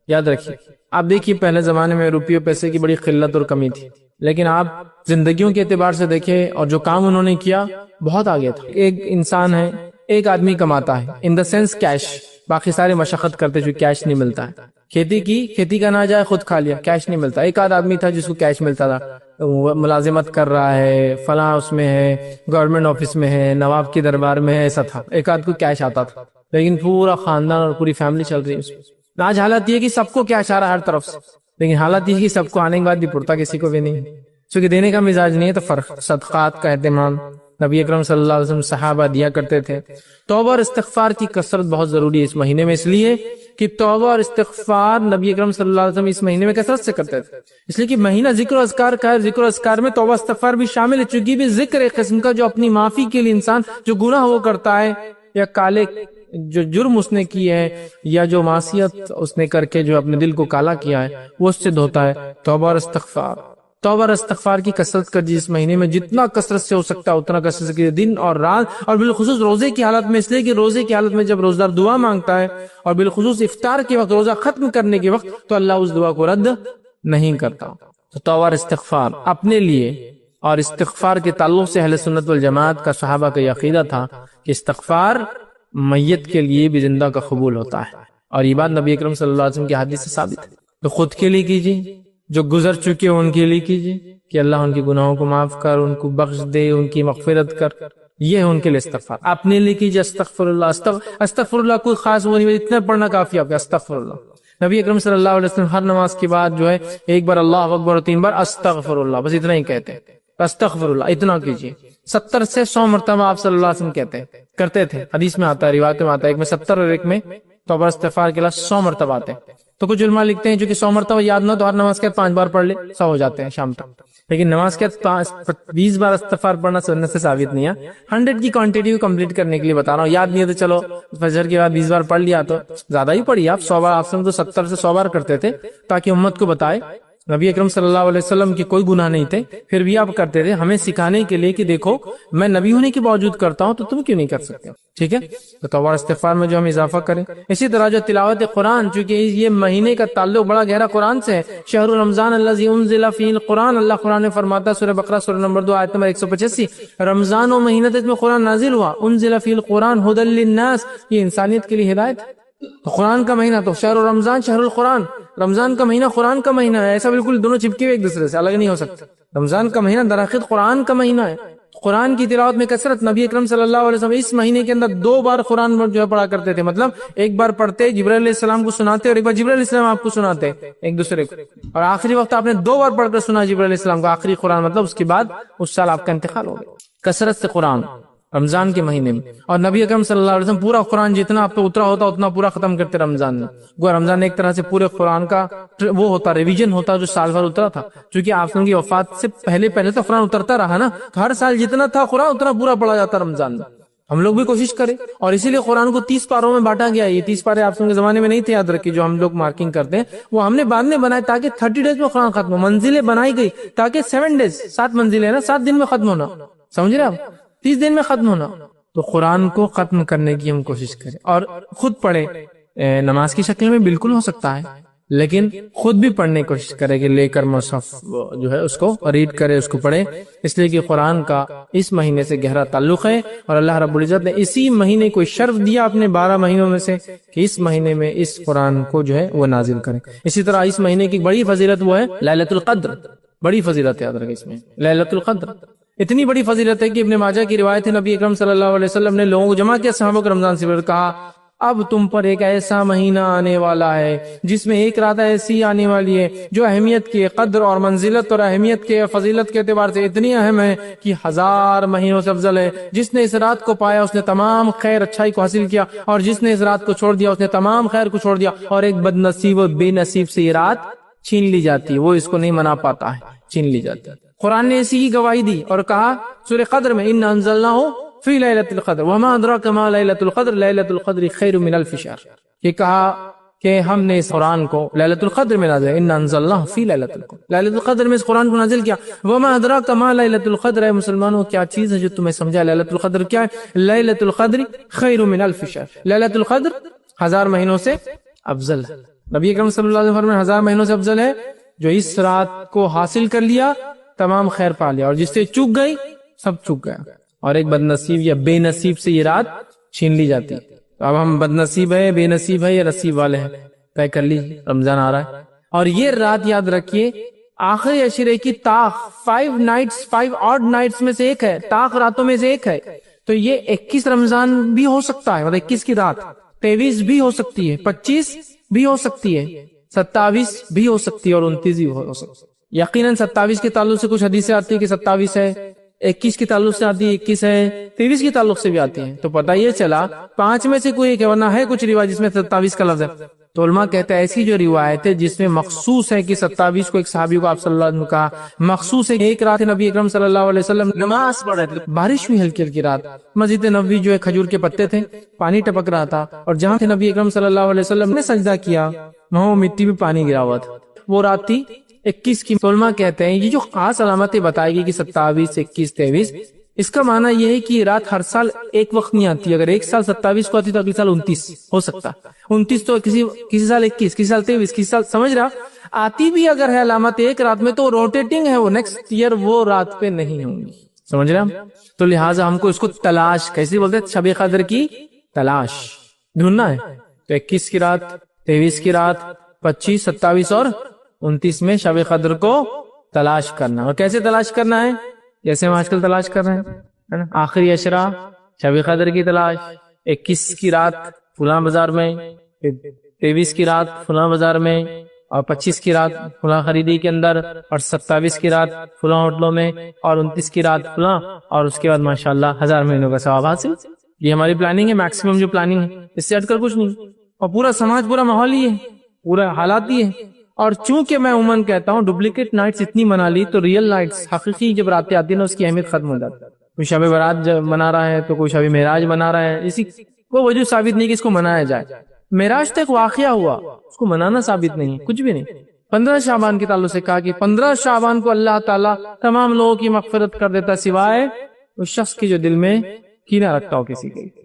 یاد رکھیے۔ آپ دیکھیے پہلے زمانے میں روپیوں پیسے کی بڑی قلت اور کمی تھی، لیکن آپ زندگیوں کے اعتبار سے دیکھیں اور جو کام انہوں نے کیا بہت آگے تھا۔ ایک انسان ہے، ایک آدمی کماتا ہے ان دا سینس کیش، باقی سارے مشقت کرتے جو کیش نہیں ملتا ہے، کھیتی کا نہ جائے خود کھا لیا، کیش نہیں ملتا۔ ایک آدھ آدمی تھا جس کو کیش ملتا تھا، وہ ملازمت کر رہا ہے، فلاں اس میں ہے، گورنمنٹ آفس میں ہے، نواب کے دربار میں ہے، ایسا تھا، ایک آدھ کو کیش آتا تھا، لیکن پورا خاندان اور پوری فیملی چل رہی ہے اس میں۔ آج حالت یہ کہ سب کو کیش آ رہا ہے ہر طرف سے، لیکن حالت یہ کہ سب کو آنے کے بعد بھی پڑتا کسی کو بھی نہیں، چونکہ دینے کا مزاج نہیں ہے۔ تو فرق، صدقات کا اہتمام نبی اکرم صلی اللہ علیہ وسلم صحابہ دیا کرتے تھے۔ توبہ اور استغفار کی کثرت بہت ضروری ہے اس مہینے میں، اس لیے کہ توبہ اور استغفار نبی اکرم صلی اللہ علیہ وسلم اس مہینے میں کثرت سے کرتے تھے، اس لیے کہ مہینہ ذکر و اذکار کا ہے، ذکر و اذکار میں توبہ استغفار بھی شامل ہے، چونکہ بھی ذکر ایک قسم کا جو اپنی معافی کے لیے انسان جو گناہ وہ کرتا ہے، یا کالے جو جرم اس نے کی ہے، یا جو معصیت اس نے کر کے جو اپنے دل کو کالا کیا ہے، وہ اس سے دھوتا ہے۔ توبہ اور استغفار کی کثرت کر جس مہینے میں جتنا کثرت سے ہو سکتا ہے اتنا کثرت سے کیجیے، دن اور رات، اور بالخصوص روزے کی حالت میں، اس لیے کہ روزے کی حالت میں جب روزدار دعا مانگتا ہے، اور بالخصوص افطار کے وقت، روزہ ختم کرنے کے وقت، تو اللہ اس دعا کو رد نہیں کرتا۔ تو توبہ اور استغفار اپنے لیے، اور استغفار کے تعلق سے اہل سنت والجماعت کا، صحابہ کا یہ عقیدہ تھا کہ استغفار میت کے لیے بھی زندہ کا قبول ہوتا ہے، اور یہ بات نبی اکرم صلی اللہ علیہ وسلم کی حدیث سے ثابت ہے۔ تو خود کے لیے کیجیے، جو گزر چکے ان کے لیے کیجیے کہ اللہ ان کے گناہوں کو معاف کر، ان کو بخش دے، ان کی مغفرت کر، یہ ہے ان کے لیے استغفار۔ اپنے لیے کیجیے استغفر اللہ، استغفر اللہ کوئی خاص وہ نہیں، اتنا پڑھنا کافی آپ کا استغفر اللہ، نبی اکرم صلی اللہ علیہ وسلم ہر نماز کے بعد جو ہے ایک بار اللہ اکبر اور 3 بار استغفر اللہ، بس اتنا ہی کہتے ہیں، استغفر اللہ اتنا کیجیے۔ 70 سے 100 مرتبہ آپ صلی اللہ علیہ وسلم کرتے تھے، حدیث میں آتا ہے، روایت میں آتا ہے، ایک میں 70 اور ایک میں توبہ استغفار کے لفظ 100 مرتبہ آتے ہیں۔ تو کچھ علماء لکھتے ہیں جو کہ 100 مرتبہ یاد نہ تو ہر نماز کے بعد 5 بار پڑھ لے، 100 ہو جاتے ہیں شام تک، لیکن نماز کے بعد 20 بار استغفار پڑھنا سنت سے ثابت نہیں ہے۔ 100 کی کوانٹٹی کو کمپلیٹ کرنے کے لیے بتا رہا ہوں، یاد نہیں ہے تو چلو فجر کے بعد 20 بار پڑھ لیا تو زیادہ ہی پڑھی آپ، 100 بار آپ سے تو 70 سے 100 بار کرتے تھے تاکہ امت کو بتائے نبی اکرم صلی اللہ علیہ وسلم کی کوئی گناہ نہیں تھے، پھر بھی آپ کرتے تھے، ہمیں سکھانے کے لیے کہ دیکھو میں نبی ہونے کے باوجود کرتا ہوں تو تم کیوں نہیں کر سکتے؟ ٹھیک ہے، تو توبہ استغفار میں جو ہم اضافہ کریں۔ اسی طرح جو تلاوت قرآن، چونکہ یہ مہینے کا تعلق بڑا گہرا قرآن سے ہے، شہر رمضان الذی انزل فیہ القرآن، اللہ قرآن میں فرماتا ہے سورہ بقرہ سورہ نمبر 2 آیت نمبر 185، رمضان و مہینہ جس میں قرآن نازل ہوا، انزل فیہ القرآن ھدی للناس، یہ انسانیت کے لیے ہدایت ہے۔ تو قرآن کا مہینہ تو شہر رمضان شہر القرآن، رمضان کا مہینہ قرآن کا مہینہ ہے، ایسا بالکل دونوں چپکے ہوئے ایک دوسرے سے الگ نہیں ہو سکتے۔ رمضان کا مہینہ درحقیقت قرآن کا مہینہ ہے، قرآن کی تلاوت میں کثرت، نبی اکرم صلی اللہ علیہ وسلم اس مہینے کے اندر 2 بار قرآن جو ہے پڑھا کرتے تھے، مطلب ایک بار پڑھتے جبرائیل علیہ السلام کو سناتے اور ایک بار جبرائیل علیہ السلام آپ کو سناتے ایک دوسرے کو، اور آخری وقت آپ نے 2 بار پڑھ کر سنا جبرائیل علیہ السلام کو آخری قرآن، مطلب اس کے بعد اس سال آپ کا انتقال ہو گیا۔ کثرت سے قرآن رمضان کے مہینے میں، اور نبی اکرم صلی اللہ علیہ وسلم پورا قرآن جتنا آپ پہ اترا ہوتا اتنا پورا ختم کرتے رمضان میں۔ گویا رمضان ایک طرح سے پورے قرآن کا وہ ہوتا ریویژن ہوتا جو سال بھر اترا تھا، چونکہ آپ کی وفات سے پہلے تو قرآن اترتا رہا نا، ہر سال جتنا تھا قرآن اتنا پورا پڑھا جاتا رمضان میں۔ ہم لوگ بھی کوشش کریں، اور اسی لیے قرآن کو 30 پاروں میں بانٹا گیا ہے۔ یہ 30 پارے آپ کے زمانے میں نہیں تھے، یاد رکھیے، جو ہم لوگ مارکنگ کرتے ہیں وہ ہم نے بعد میں بنائے تاکہ 30 ڈیز میں قرآن ختم ہو، منزلیں بنائی گئی تاکہ 7 ڈیز 7 منزلیں ہیں نا، 7 دن میں ختم ہونا، سمجھ رہے آپ، 30 دن میں ختم ہونا۔ تو قرآن کو ختم کرنے کی ہم کوشش کریں اور خود پڑھیں، نماز کی شکل میں بالکل ہو سکتا ہے، لیکن خود بھی پڑھنے کی کوشش کرے کہ لے کر مصحف جو ہے اس کو ریڈ کرے، اس کو پڑھے، اس لیے کہ قرآن کا اس مہینے سے گہرا تعلق ہے، اور اللہ رب العزت نے اسی مہینے کو شرف دیا اپنے 12 مہینوں میں سے کہ اس مہینے میں اس قرآن کو جو ہے وہ نازل کریں۔ اسی طرح اس مہینے کی بڑی فضیلت وہ ہے لیلۃ القدر، بڑی فضیلت یاد رکھیں، اس میں لیلۃ القدر اتنی بڑی فضیلت ہے کہ ابن ماجہ کی روایت ہے، نبی اکرم صلی اللہ علیہ وسلم نے لوگوں کو جمع کیا، صحابہ کو رمضان سے کہا اب تم پر ایک ایسا مہینہ آنے والا ہے جس میں ایک رات ایسی آنے والی ہے جو اہمیت کے قدر اور منزلت اور اہمیت کے فضیلت کے اعتبار سے اتنی اہم ہے کہ 1000 مہینوں سے افضل ہے۔ جس نے اس رات کو پایا اس نے تمام خیر اچھائی کو حاصل کیا، اور جس نے اس رات کو چھوڑ دیا اس نے تمام خیر کو چھوڑ دیا، اور ایک بد نصیب و بے نصیب سے یہ رات چھین لی جاتی ہے، وہ اس کو نہیں منا پاتا ہے، چھین لی جاتی ہے۔ قرآن نے اسی کی گواہی دی اور کہا سورہ قدر میں اِنَّا أَنزَلْنَاهُ فِي لَيْلَةِ الْقَدْرِ وَمَا أَدْرَاكَ مَا لَيْلَةُ الْقَدْرِ لَيْلَةُ الْقَدْرِ خَيْرٌ مِنَ أَلْفِ شَهْرٍ، یہ کہا کہ ہم نے اس قرآن کو لیلۃ القدر میں نازل، اِنَّا أَنزَلْنَاهُ فِي لَيْلَةِ الْقَدْرِ، لیلۃ القدر میں اس قرآن کو نازل کیا۔ وَمَا أَدْرَاكَ مَا لَيْلَةُ الْقَدْرِ، اے مسلمانوں کیا چیز ہے جو تمہیں سمجھا لیلۃ القدر کیا ہے؟ لیلۃ القدر خیر من الف شہر، لیلۃ القدر 1000 مہینوں سے افضل ہے۔ نبی اکرم صلی اللہ علیہ وسلم فرمایا 1000 مہینوں سے افضل ہے جو اس رات کو حاصل کر لیا تمام خیر پا لیا، اور جس سے چک گئی سب چک گیا، اور ایک بد نصیب یا بے نصیب سے یہ رات چھین لی جاتی ہے۔ تو اب ہم بد نصیب ہے، بے نصیب ہے یا نصیب والے ہیں، طے کر لیجیے، رمضان آ رہا ہے، اور یہ رات یاد رکھیے آخری عشرے کی طاق 5 آڈ نائٹس میں سے ایک ہے، طاق راتوں میں سے ایک ہے۔ تو یہ 21 رمضان بھی ہو سکتا ہے، مطلب 21 کی رات 23 بھی ہو سکتی ہے، 25 بھی ہو سکتی ہے، 27 بھی ہو سکتی ہے، اور 29 بھی ہو سکتی ہے۔ یقیناً 27 کے تعلق سے کچھ حدیثیں آتی ہے کہ 27 ہے، 21 کے تعلق سے آتی ہے 21 ہے، 23 کے تعلق سے بھی آتی ہیں، تو پتہ یہ چلا 5 میں سے کوئی ایک ہے، ورنہ ہے کچھ روایت جس میں 27 کا لفظ ہے۔ تو علماء کہتے ہیں ایسی جو روایت ہے جس میں مخصوص ہے کہ 27 کو ایک صحابی کو آپ صلی اللہ علیہ وسلم کہا، مخصوص ہے ایک رات نبی اکرم صلی اللہ علیہ وسلم نماز پڑھ رہے تھے، بارش ہوئی ہلکی ہلکی رات، مسجد نبوی جو ہے کھجور کے پتے تھے، پانی ٹپک رہا تھا، اور جہاں تھے نبی اکرم صلی اللہ علیہ وسلم نے سجدہ کیا وہاں مٹی میں پانی گرا ہوا تھا، وہ رات تھی 21 کی۔ علماء کہتے ہیں یہ جو خاص علامتیں بتائے گی کہ 27 21 23، اس کا معنی یہ ہے کہ یہ رات ہر سال ایک وقت نہیں آتی، اگر ایک سال 27 کو آتی تو اگلے سال 29 ہو سکتا، 29 تو کسی سال 21، کسی سال 23، کسی سال، سمجھ رہا آتی بھی اگر ہے علامت ایک رات میں تو روٹیٹنگ ہے، وہ نیکسٹ ایئر وہ رات پہ نہیں ہوں گی، سمجھ رہا۔ تو لہٰذا ہم کو اس کو تلاش، کیسے بولتے ہیں، شب قدر کی تلاش ڈھونڈنا ہے۔ تو 21 کی رات، 23 کی رات، 25 27 اور 29 میں شب قدر کو تلاش کرنا، اور کیسے تلاش کرنا ہے؟ جیسے ہم آج کل تلاش کر رہے ہیں، آخری عشرہ شب قدر کی تلاش، 21 کی رات فلاں بازار میں، 23 کی رات فلاں بازار میں، اور 25 کی رات فلاں خریدی کے اندر، اور 27 کی رات فلاں ہوٹلوں میں، اور 29 کی رات فلاں، اور اس کے بعد ماشاءاللہ 1000 مہینوں کا ثواب حاصل۔ یہ ہماری پلاننگ ہے، میکسیمم جو پلاننگ ہے، اس سے ہٹ کر کچھ نہیں۔ اور پورا سماج، پورا ماحول ہی ہے، پورا حالات ہی ہے۔ اور چونکہ میں عموماً کہتا ہوں ڈپلیکیٹ نائٹس اتنی منا لی تو ریئل نائٹس، حقیقی جب راتیں آتی ہیں نا، اس کی اہمیت ختم ہو جاتی ہے۔ کوئی شب برات منا رہا ہے تو کوئی شب معراج منا رہا ہے، اسی کو وجہ ثابت نہیں کہ اس کو منایا جائے۔ معراج تک واقعہ ہوا، اس کو منانا ثابت نہیں، کچھ بھی نہیں۔ 15 شعبان کے تعلق سے کہا کہ 15 شعبان کو اللہ تعالیٰ تمام لوگوں کی مغفرت کر دیتا، سوائے اس شخص کی جو دل میں کینہ رکھتا ہو کسی کے۔